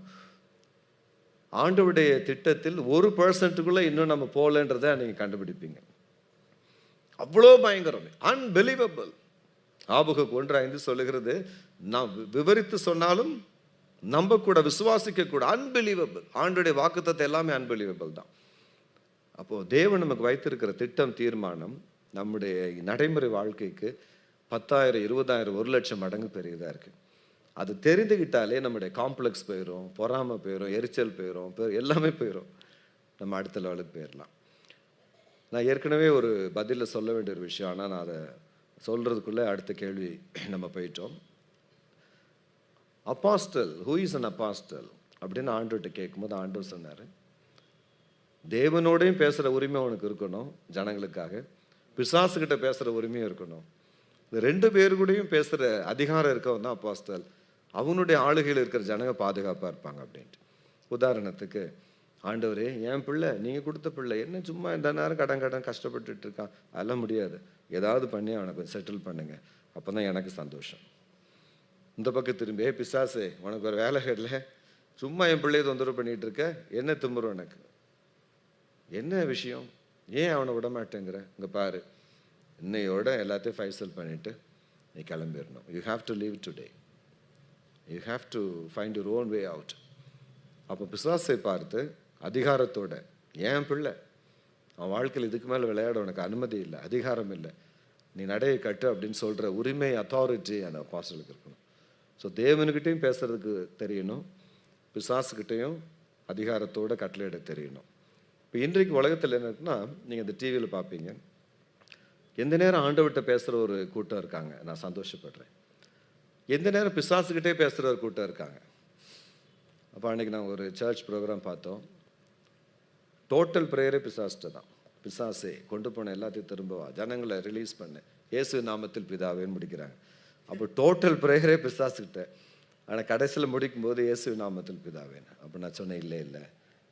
ஆண்டவருடைய திட்டத்தில் 1% இன்னும் நம்ம போகலன்றதை நீங்கள் கண்டுபிடிப்பீங்க. அவ்வளோ பயங்கரம், அன்பிலீவபிள். ஆபகுக்கு 1:5 சொல்லுகிறது, நான் விவரித்து சொன்னாலும் நம்ப கூட, விசுவாசிக்க கூட. அன்பிலீவபிள். ஆண்டவருடைய வாக்குத்தத்தம் எல்லாமே அன்பிலீவபிள் தான். அப்போது தேவன் நமக்கு வைத்திருக்கிற திட்டம், தீர்மானம் நம்முடைய நடைமுறை வாழ்க்கைக்கு 10,000 20,000 1,00,000 மடங்கு பெரியதாக இருக்குது. அது தெரிந்துக்கிட்டாலே நம்முடைய காம்ப்ளெக்ஸ் போயிடும், பொறாமை போயிடும், எரிச்சல் போயிடும், எல்லாமே போயிடும். நம்ம அடுத்த லெவலுக்கு போயிடலாம். நான் ஏற்கனவே ஒரு பதிலில் சொல்ல வேண்டிய ஒரு விஷயம், ஆனால் நான் அதை சொல்கிறதுக்குள்ளே அடுத்த கேள்வி நம்ம போயிட்டோம். Apostle, who is an apostle அப்படின்னு ஆண்டவர்கிட்ட கேட்கும்போது ஆண்டவர் சொன்னார், தேவனோடையும் பேசுகிற உரிமை அவனுக்கு இருக்கணும் ஜனங்களுக்காக, பிசாசுக்கிட்ட பேசுகிற உரிமையும் இருக்கணும். இந்த 2 பேர் கூடயும் பேசுகிற அதிகாரம் இருக்கவன் தான் அப்பாஸ்டல். அவனுடைய ஆளுகையில் இருக்கிற ஜனங்க பாதுகாப்பாக இருப்பாங்க அப்படின்ட்டு. உதாரணத்துக்கு, ஆண்டவரே என் பிள்ளை நீங்கள் கொடுத்த பிள்ளை என்ன சும்மா இந்த நேரம் கடன் கஷ்டப்பட்டுட்டு இருக்கான், அதெல்லாம் முடியாது, ஏதாவது பண்ணி அவனை கொஞ்சம் செட்டில் பண்ணுங்க, அப்போ தான் எனக்கு சந்தோஷம். இந்த பக்கம் திரும்பி, பிசாசு உனக்கு ஒரு வேலை இல்லை, சும்மா என் பிள்ளையை தொந்தரவு பண்ணிகிட்டு இருக்க, என்ன திமுறோம் எனக்கு, என்ன விஷயம், ஏன் அவனை விட மாட்டேங்கிற, இங்கே பாரு, இன்னையோட எல்லாத்தையும் ஃபைசல் பண்ணிவிட்டு நீ கிளம்பிடணும். You have to leave today, you have to find your own way out. அப்போ பிசாசை பார்த்து அதிகாரத்தோட, ஏன் பிள்ளை அவன் வாழ்க்கையில் இதுக்கு மேலே விளையாட உனக்கு அனுமதி இல்லை, அதிகாரம் இல்லை, நீ நடையை கட்டு அப்படின்னு சொல்கிற உரிமை, அத்தாரிட்டி அந்த அப்பாஸ்டலுக்கு இருக்கணும். ஸோ தேவனுக்கிட்டையும் பேசுகிறதுக்கு தெரியணும், பிசாசுக்கிட்டையும் அதிகாரத்தோட கட்டளையிட தெரியணும். இப்போ இன்றைக்கு உலகத்தில் என்ன இருக்குன்னா, நீங்கள் இந்த டிவியில் பார்ப்பீங்க, எந்த நேரம் ஆண்டவர்கிட்ட பேசுகிற ஒரு கூட்டம் இருக்காங்க, நான் சந்தோஷப்படுறேன். எந்த நேரம் பிசாசுக்கிட்டே பேசுகிற ஒரு கூட்டம் இருக்காங்க. அப்போ அன்றைக்கி நான் ஒரு சர்ச் ப்ரோக்ராம் பார்த்தோம், டோட்டல் ப்ரேயரே பிசாஸ்ட்டு தான். பிசாசே கொண்டு போன எல்லாத்தையும் திரும்பவா, ஜனங்களை ரிலீஸ் பண்ணு, இயேசு நாமத்தில் பிதாவேன்னு முடிக்கிறாங்க. அப்போ டோட்டல் ப்ரேயரே பிசாசுக்கிட்ட, ஆனால் கடைசியில் முடிக்கும்போது இயேசு நாமத்தில் பிதாவேன்னு. அப்போ நான் சொன்னேன், இல்லை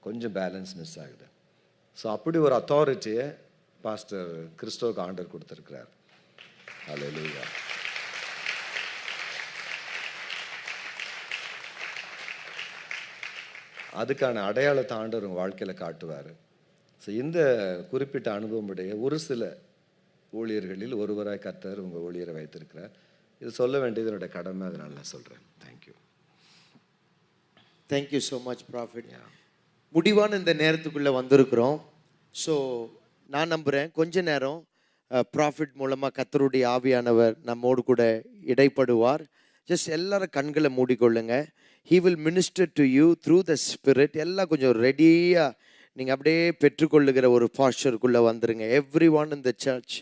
கொஞ்சம் பேலன்ஸ் மிஸ் ஆகுது. ஸோ அப்படி ஒரு அத்தாரிட்டியை பாஸ்டர் கிறிஸ்டோவுக்கு ஆண்டவர் கொடுத்துருக்கிறார். ஹல்லேலூயா. அதுக்கான அடையாளத்தை ஆண்டவர் உங்கள் வாழ்க்கையில் காட்டுவார். ஸோ இந்த குறிப்பிட்ட அனுபவமுடைய ஒரு சில ஊழியர்களில் ஒருவராய் கர்த்தர் உங்கள் ஊழியரை வைத்திருக்கிறார். இது சொல்ல வேண்டியது என்னோட கடமை, அதனால நான் சொல்கிறேன். Thank you. Thank you so much profit. முடிவான இந்த நேரத்துக்குள்ளே வந்திருக்கிறோம். ஸோ நான் நம்புகிறேன் கொஞ்ச நேரம் ப்ராஃபிட் மூலமாக கர்த்தருடைய ஆவியானவர் நம்மோடு கூட இடைப்படுவார். ஜஸ்ட் எல்லாரும் கண்களை மூடிக்கொள்ளுங்க. He will minister to you through the Spirit. எல்லாம் கொஞ்சம் ரெடியாக நீங்கள் அப்படியே பெற்றுக்கொள்ளுகிற ஒரு பாஸ்டருக்குள்ளே வந்துருங்க. Every one in the church,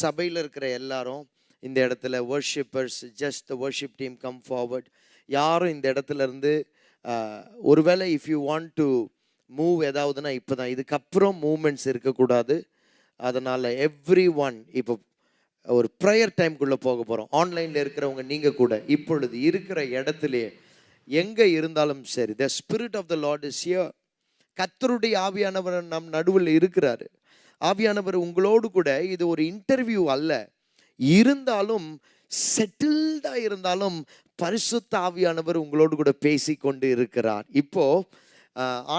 சபையில் இருக்கிற எல்லாரும் இந்த இடத்துல, worshippers, just the worship team come forward. யாரும் இந்த இடத்துல இருந்து ஒருவேளை if you want to move ஏதாவதுன்னா இப்போ தான், இதுக்கப்புறம் மூமெண்ட்ஸ் இருக்கக்கூடாது. அதனால் எவ்ரி ஒன் இப்போ ஒரு ப்ரேயர் டைம்குள்ளே போக போகிறோம். ஆன்லைனில் இருக்கிறவங்க நீங்கள் கூட இப்பொழுது இருக்கிற இடத்துலையே எங்கே இருந்தாலும் சரி, the Spirit of the Lord is here. கர்த்தருடைய ஆவியானவர் நம் நடுவில் இருக்கிறாரு. ஆவியானவர் உங்களோடு கூட, இது ஒரு இன்டர்வியூ அல்ல, இருந்தாலும் செட்டில்டாக இருந்தாலும் பரிசுத்த ஆவியானவர் உங்களோடு கூட பேசி கொண்டு இருக்கிறார். இப்போ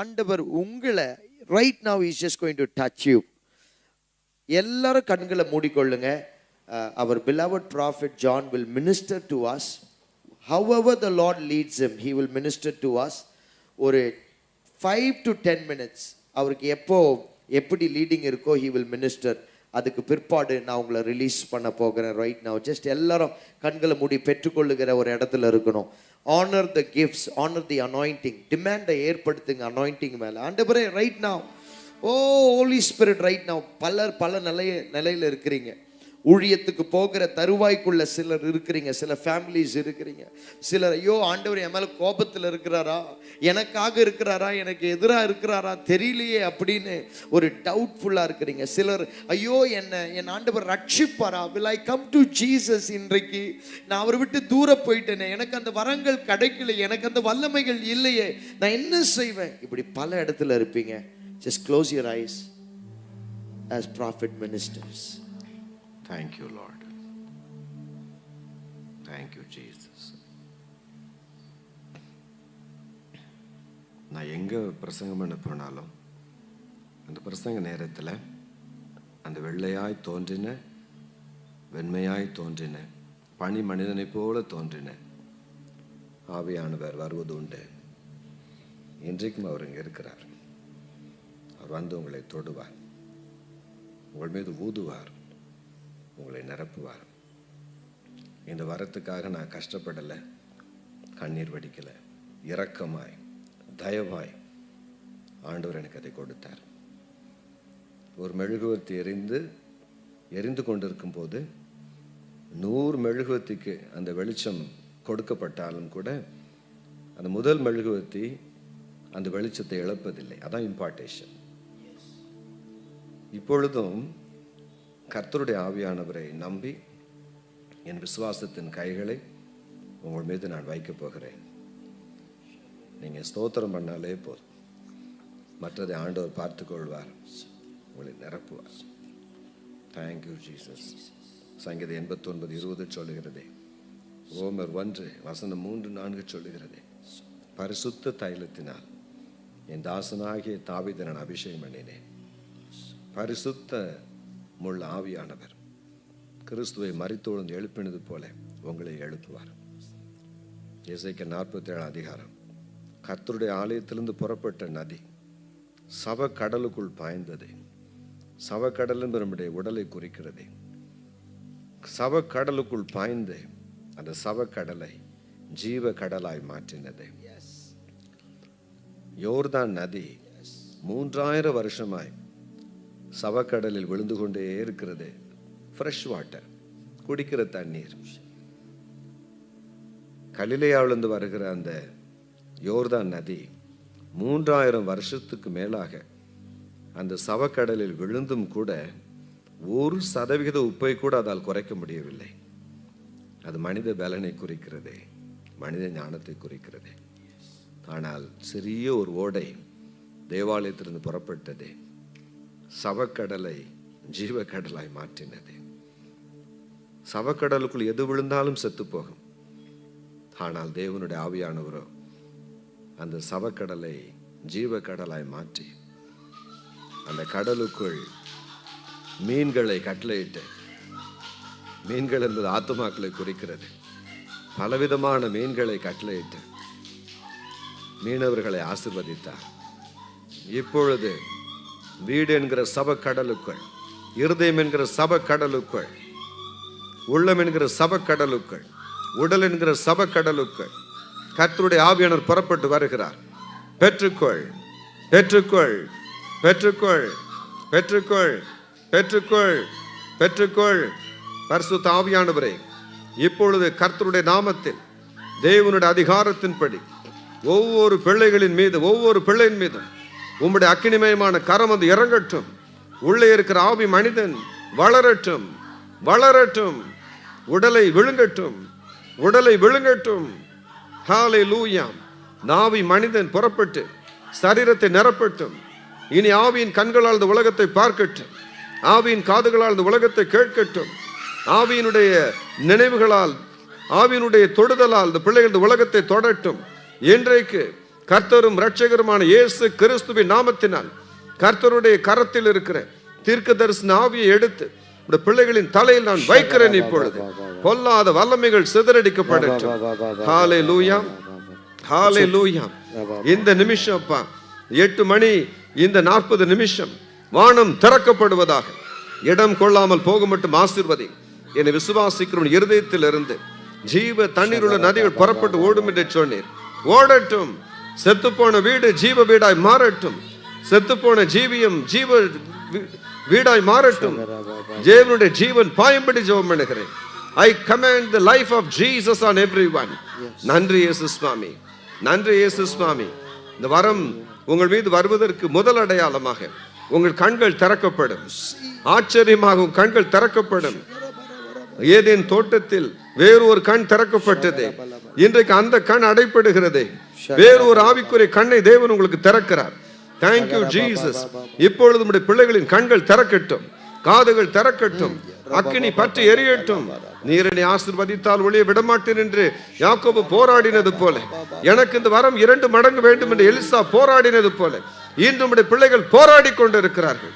ஆண்டவர் உங்களை right now is just going to touch you. எல்லாரும் கண்களை மூடிக்கொள்ளுங்க. Our beloved prophet John will minister to us. However the Lord leads him, he will minister to us. ஒரு 5 to 10 minutes அவருக்கு எப்படி லீடிங் இருக்கோ he will minister. அதுக்கு பிற்பாடு நான் உங்களை ரிலீஸ் பண்ண போகிறேன். ரைட் நவ் ஜஸ்ட் எல்லாரும் கண்களை மூடி பெற்றுக்கொள்ளுகிற ஒரு இடத்துல இருக்கணும். Honour the gifts, honour the anointing. டிமாண்டை ஏற்படுத்துங்க அனாயிண்டிங் மேலே. ஆண்டவரே right now, Holy Spirit right now. பல நிலையில் இருக்கிறீங்க. ஊழியத்துக்கு போகிற தருவாய்க்குள்ள சிலர் இருக்கிறீங்க, சில ஃபேமிலிஸ் இருக்கிறீங்க. சிலர் ஐயோ ஆண்டவர் என் மேலே கோபத்தில் இருக்கிறாரா, எனக்காக இருக்கிறாரா, எனக்கு எதிராக இருக்கிறாரா தெரியலையே அப்படின்னு ஒரு டவுட்ஃபுல்லாக இருக்கிறீங்க. சிலர் ஐயோ என் ஆண்டவர் ரட்சிப்பாரா, will I come to Jesus? இன்றைக்கு நான் அவரை விட்டு தூர போயிட்டேனே, எனக்கு அந்த வரங்கள் கிடைக்கல, எனக்கு அந்த வல்லமைகள் இல்லையே, நான் என்ன செய்வேன்? இப்படி பல இடத்துல இருப்பீங்க. Just close your eyes as prophet ministers. Thank you, Lord. Thank you, Jesus. நான் எங்கே பிரசங்கம் பண்ண போனாலும் அந்த பிரசங்க நேரத்தில் அந்த வெள்ளையாய் தோன்றின, வெண்மையாய் தோன்றின, பனி மனிதனை போல தோன்றின ஆவியானவர் வருவது உண்டு. இன்றைக்கும் அவர் இங்கே இருக்கிறார். அவர் வந்து உங்களை தொடுவார், உங்கள் மீது ஊதுவார், உங்களை நிரப்புவார். இந்த வரத்துக்காக நான் கஷ்டப்படலை, கண்ணீர் வடிக்கலை, இரக்கமாய் தயவாய் ஆண்டவர் எனக்கு அதை கொடுத்தார். ஒரு மெழுகுவர்த்தி எரிந்து கொண்டிருக்கும் போது 100 மெழுகுவர்த்திக்கு அந்த வெளிச்சம் கொடுக்கப்பட்டாலும் கூட அந்த முதல் மெழுகுவர்த்தி அந்த வெளிச்சத்தை இழப்பதில்லை. அதான் இம்பார்ட்டேஷன். இப்பொழுதும் கர்த்தருடைய ஆவியானவரை நம்பி என் விசுவாசத்தின் கைகளை உங்கள் மீது நான் வைக்கப் போகிறேன். நீங்கள் ஸ்தோத்திரம் பண்ணாலே போதும், மற்றதை ஆண்டவர் பார்த்து கொள்வார், உங்களை நிரப்புவார். Thank you Jesus. சங்கீதம் 89:20 சொல்லுகிறதே, ரோமர் 1:3-4 சொல்லுகிறதே, பரிசுத்த தைலத்தினால் என் தாசனாகிய தாவீதை நான் அபிஷேகம் பண்ணினேன். பரிசுத்த முள் ஆவியானவர் கிறிஸ்துவை மரித்தோழ்ந்து எழுப்பினது போல உங்களை எழுப்புவார். எசேக்கியேல் 47 கர்த்தருடைய ஆலயத்திலிருந்து புறப்பட்ட நதி சவக்கடலுக்குள் பாய்ந்தது. சவக்கடல் என்பது நம்முடைய உடலை குறிக்கிறது. சவக்கடலுக்குள் பாய்ந்து அந்த சவக்கடலை ஜீவ கடலாய் மாற்றினது. யோர்தான் நதி 3000 வருஷமாய் சவக்கடலில் விழுந்து கொண்டே இருக்கிறது. ஃப்ரெஷ் வாட்டர், குடிக்கிற தண்ணீர். கலிலேயாவிலிருந்து வருகிற அந்த யோர்தான் நதி 3000 வருஷத்துக்கு மேலாக அந்த சவக்கடலில் விழுந்தும் கூட 1% உப்பை கூட அதால் குறைக்க முடியவில்லை. அது மனித பலனை குறிக்கிறது, மனித ஞானத்தை குறிக்கிறது. ஆனால் சிறிய ஒரு ஓடை தேவாலயத்திலிருந்து புறப்பட்டது, சவக்கடலை ஜீவக்கடலாய் மாற்றினது. சவக்கடலுக்குள் எது விழுந்தாலும் செத்து போகும். ஆனால் தேவனுடைய ஆவியானவரோ அந்த சவக்கடலை ஜீவக்கடலாய் மாற்றி அந்த கடலுக்குள் மீன்களை கட்டளையிட்டு, மீன்கள் என்பது ஆத்துமாக்களை குறிக்கிறது, பலவிதமான மீன்களை கட்டளையிட்டு மீனவர்களை ஆசீர்வதித்தார். இப்பொழுது வீடு என்கிற சவக்கடலுக்குள், இருதயம் என்கிற சவக்கடலுக்குள், உள்ளம் என்கிற சவக்கடலுக்குள், உடல் என்கிற சவக்கடலுக்குள் கர்த்தருடைய ஆவியானவர் புறப்பட்டு வருகிறார். பெற்றுக்கொள், பெற்றுக்கொள், பெற்றுக்கொள், பெற்றுக்கொள், பெற்றுக்கொள், பெற்றுக்கொள். பரிசுத்த ஆவியானவரே, இப்பொழுது கர்த்தருடைய நாமத்தில் தேவனுடைய அதிகாரத்தின்படி ஒவ்வொரு பிள்ளைகளின் மீது, ஒவ்வொரு பிள்ளையின் மீதும் உம்முடைய அக்கினிமயமான கரம் வந்து இறங்கட்டும். உள்ளே இருக்கிற ஆவி மனிதன் வளரட்டும், வளரட்டும், உடலை விழுங்கட்டும், உடலை விழுங்கட்டும். ஹல்லேலூயா. நாவி மனிதன் புறப்பட்டு சரீரத்தை நிரப்பட்டும். இனி ஆவியின் கண்களால் இந்த உலகத்தை பார்க்கட்டும், ஆவியின் காதுகளால் இந்த உலகத்தை கேட்கட்டும், ஆவியினுடைய நினைவுகளால், ஆவியினுடைய தொடுதலால் இந்த பிள்ளைகள் இந்த உலகத்தை தொடட்டும். இன்றைக்கு கர்த்தரும் இரட்சகருமான இயேசு கிறிஸ்துவின் நாமத்தினால் கர்த்தருடைய கரத்தில் இருக்கிற தீர்க்கதரிசன ஆவியை எடுத்து இந்த பிள்ளைகளின் தலையில் நான் வைக்கிறேன். இப்பொழுது பொல்லாத வல்லமைகள் சிதறடிக்கப்படட்டும். ஹல்லேலூயா, ஹல்லேலூயா. இந்த நிமிஷம் அப்பா 8 மணி இந்த 40 நிமிஷம் வானம் திறக்கப்படுவதாக. இடம் கொள்ளாமல் போக மட்டும் ஆசீர்வதி. என்னை விசுவாசிக்கிறவன் இருதயத்தில் இருந்து ஜீவ தண்ணீர் உள்ள நதிகள் புறப்பட்டு ஓடும் என்று சொன்னீர். ஓடட்டும். செத்துப்போன வீடு ஜீவ வீடாய் மாறட்டும். செத்துப்போன ஜீவியம் ஜீவ வீடாய் மாறட்டும். தேவனுடைய ஜீவன் பாயும்படி ஜெபம் பண்ணுகிறேன். I command the life of Jesus on everyone. நன்றி இயேசு சுவாமி, நன்றி இயேசு சுவாமி. இந்த வரம் உங்கள் மீது வருவதற்கு முதல் அடையாளமாக உங்கள் கண்கள் திறக்கப்படும். ஆச்சரியமாக உங்கள் கண்கள் திறக்கப்படும். ஏதேன் தோட்டத்தில் வேறு ஒரு கண் திறக்கப்பட்டது, இன்றைக்கு அந்த கண் அடைப்படுகிறது. வேறு ஒரு ஆவிக்குரிய கண்ணை தேவன் உங்களுக்கு திறக்கிறார். Thank you Jesus. இப்பொழுது நம்முடைய பிள்ளைகளின் கண்கள் திறக்கட்டும், காதுகள் திறக்கட்டும், அக்கினி பற்றி எரியட்டும். நீர் என்னை ஆசீர்வதித்தால் ஒளிய விடமாட்டேன் என்று யாக்கோபு போராடினது போல, எனக்கு இந்த வரம் 2 மடங்கு வேண்டும் என்று எலிசா போராடினது போல, இன்று நம்முடைய பிள்ளைகள் போராடி கொண்டிருக்கிறார்கள்.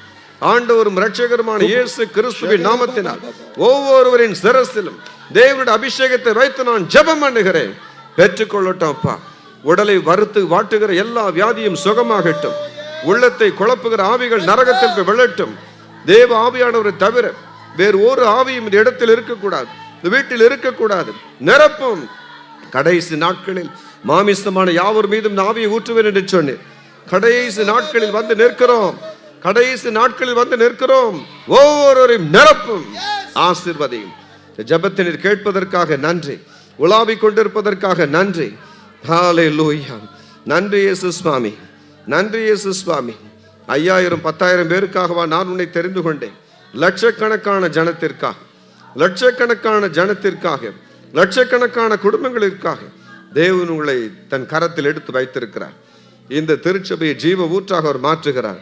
ஆண்டவரும் இரட்சகருமான இயேசு கிறிஸ்துவின் நாமத்தினால் ஒவ்வொருவரின் சிரசிலும் தேவனுடைய அபிஷேகத்தை வைத்து நான் ஜெபம் பண்ணுகிறேன். பெற்றுக்கொள்ளட்டும் அப்பா. உடலை வறுத்து வாட்டுகிற எல்லா வியாதியும் சுகமாகட்டும். உள்ளத்தை குழப்புகிற ஆவிகள் நரகத்தில் விழட்டும். தேவ ஆவியானவரை தவிர வேறு ஒரு ஆவியும் இந்த இடத்தில் இருக்கக்கூடாது, இந்த வீட்டில் இருக்கக்கூடாது. நிரப்பும். கடைசி நாட்களில் மாமிசமான யாவர் மீதும் ஆவியை ஊற்றுவேன் என்று சொன்னேன். கடைசி நாட்களில் வந்து நிற்கிறோம். கடைசி நாட்களில் வந்து நிற்கிறோம். ஒவ்வொருவரையும் நிரப்பும், ஆசீர்வதியும். ஜெபத்தினர் கேட்பதற்காக நன்றி, உலாவிக் கொண்டிருப்பதற்காக நன்றி. ஹல்லேலூயா. நன்றி இயேசு சுவாமி, நன்றி இயேசு சுவாமி. 5000 10,000 பேருக்காகவா நான் உன்னை தெரிந்து கொண்டேன்? லட்சக்கணக்கான ஜனத்திற்காக, லட்சக்கணக்கான ஜனத்திற்காக, லட்சக்கணக்கான குடும்பங்களிற்காக தேவன் உங்களை தன் கரத்தில் எடுத்து வைத்திருக்கிறார். இந்த திருச்சபையை ஜீவ ஊற்றாக அவர் மாற்றுகிறார்.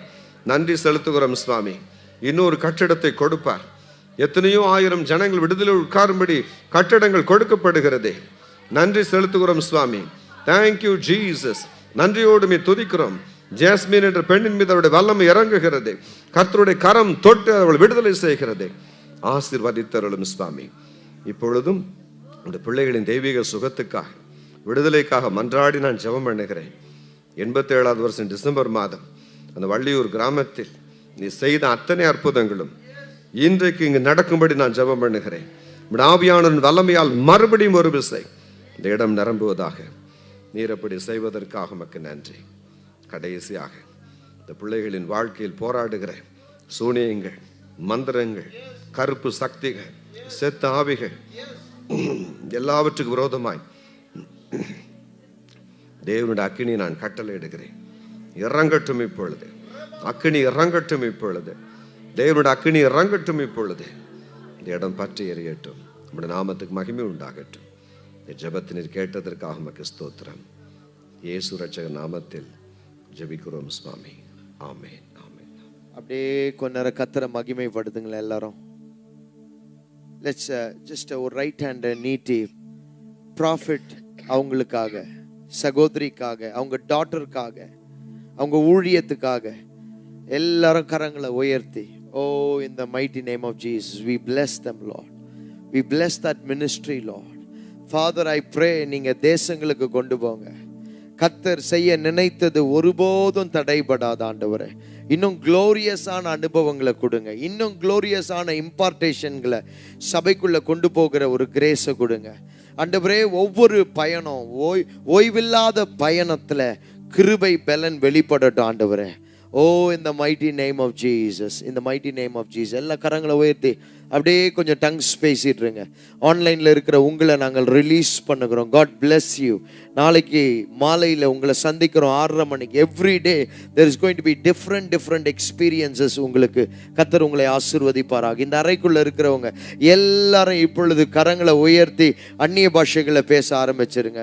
நன்றி செலுத்துகிறோம் சுவாமி. இன்னொரு கட்டிடத்தை கொடுப்பார். எத்தனையோ 1000 ஜனங்கள் விடுதலை உட்காரும்படி கட்டடங்கள் கொடுக்கப்படுகிறதே. நன்றி செலுத்துகிறோம் சுவாமி. Thank you Jesus. நன்றியோடு துதிக்கிறோம். ஜாஸ்மின் என்ற பெண்ணின் மீது அவருடைய வல்லமை இறங்குகிறது. கர்த்தருடைய கரம் தொட்டு அவள் விடுதலை செய்கிறது. ஆசீர்வதித்தருளும் சுவாமி. இப்பொழுதும் இந்த பிள்ளைகளின் தெய்வீக சுகத்துக்காக, விடுதலைக்காக மன்றாடி நான் ஜெபம் பண்ணுகிறேன். 87வது வருஷம் டிசம்பர் மாதம் அந்த வள்ளியூர் கிராமத்தில் நீ செய்த அத்தனை அற்புதங்களும் இன்றைக்கு இங்கு நடக்கும்படி நான் ஜெபம் பண்ணுகிறேன். ஆவியானவரின் வல்லமையால் மறுபடியும் ஒரு விசை இந்த இடம் நிரம்புவதாக. நீர் அப்படி செய்வதற்காக உமக்கு நன்றி. கடைசியாக இந்த பிள்ளைகளின் வாழ்க்கையில் போராடுகிற சூனியங்கள், மந்திரங்கள், கருப்பு சக்திகள், செத்த ஆவிகள் எல்லாவற்றுக்கு விரோதமாய் தேவனுடைய அக்கினி நான் கட்டளையிடுகிறேன். இறங்கட்டும் இப்பொழுது, அக்கினி இறங்கட்டும் இப்பொழுது, தேவனுடைய அக்கினி இறங்கட்டும் இப்பொழுது. இந்த இடம் பற்றி எறியட்டும். நம்முடைய நாமத்துக்கு மகிமை உண்டாகட்டும். இந்த ஜெபத்தினர் கேட்டதற்காக உமக்கு ஸ்தோத்திரம். இயேசு ரட்சகர் நாமத்தில் ஜெபிக்கிறோம் சுவாமி. ஆமென், ஆமென். அப்படியே கொஞ்ச நேரம் கர்த்தரை மகிமைப்படுத்துங்களேன் எல்லாரும். லெட்ஸ் ஜஸ்ட் ஒரு ரைட் ஹேண்ட் நீட்டி ப்ராஃபிட் அவங்களுக்காக, சகோதரிக்காக, அவங்க டாட்டருக்காக, அவங்க ஊழியத்துக்காக எல்லாரும் கரங்களை உயர்த்தி, ஓ in the mighty name of Jesus we bless them Lord, we bless that ministry Lord. Father, I pray நீங்க தேசங்களுக்கு கொண்டு போங்க. கர்த்தர் செய்ய நினைத்தது ஒருபோதும் தடைபடாத ஆண்டவரே. இன்னும் குளோரியஸான அனுபவங்களை கொடுங்க. இன்னும் குளோரியஸான இம்பார்ட்டேஷன்களை சபைக்குள்ள கொண்டு போகிற ஒரு கிரேஸை கொடுங்க ஆண்டவரே. ஒவ்வொரு பயணம் ஓய்வில்லாத பயணத்துல கிருபை பலன் வெளிப்படட்டும் ஆண்டவரே. ஓ in the mighty name of Jesus, in the mighty name of Jesus. எல்லா கரங்களை உயர்த்தி அப்படியே கொஞ்சம் டங்ஸ் பேசிட்டுருங்க. ஆன்லைனில் இருக்கிற உங்களை நாங்கள் ரிலீஸ் பண்ணுகிறோம். God bless you. நாளைக்கு மாலையில் உங்களை சந்திக்கிறோம் 6:30 மணிக்கு. Every day there is going to be different experiences. உங்களுக்கு கர்த்தர் உங்களை ஆசீர்வதிப்பாராக. இந்த அறைக்குள்ளே இருக்கிறவங்க எல்லாரும் இப்பொழுது கரங்களை உயர்த்தி அந்நிய பாஷைகளை பேச ஆரம்பிச்சிருங்க.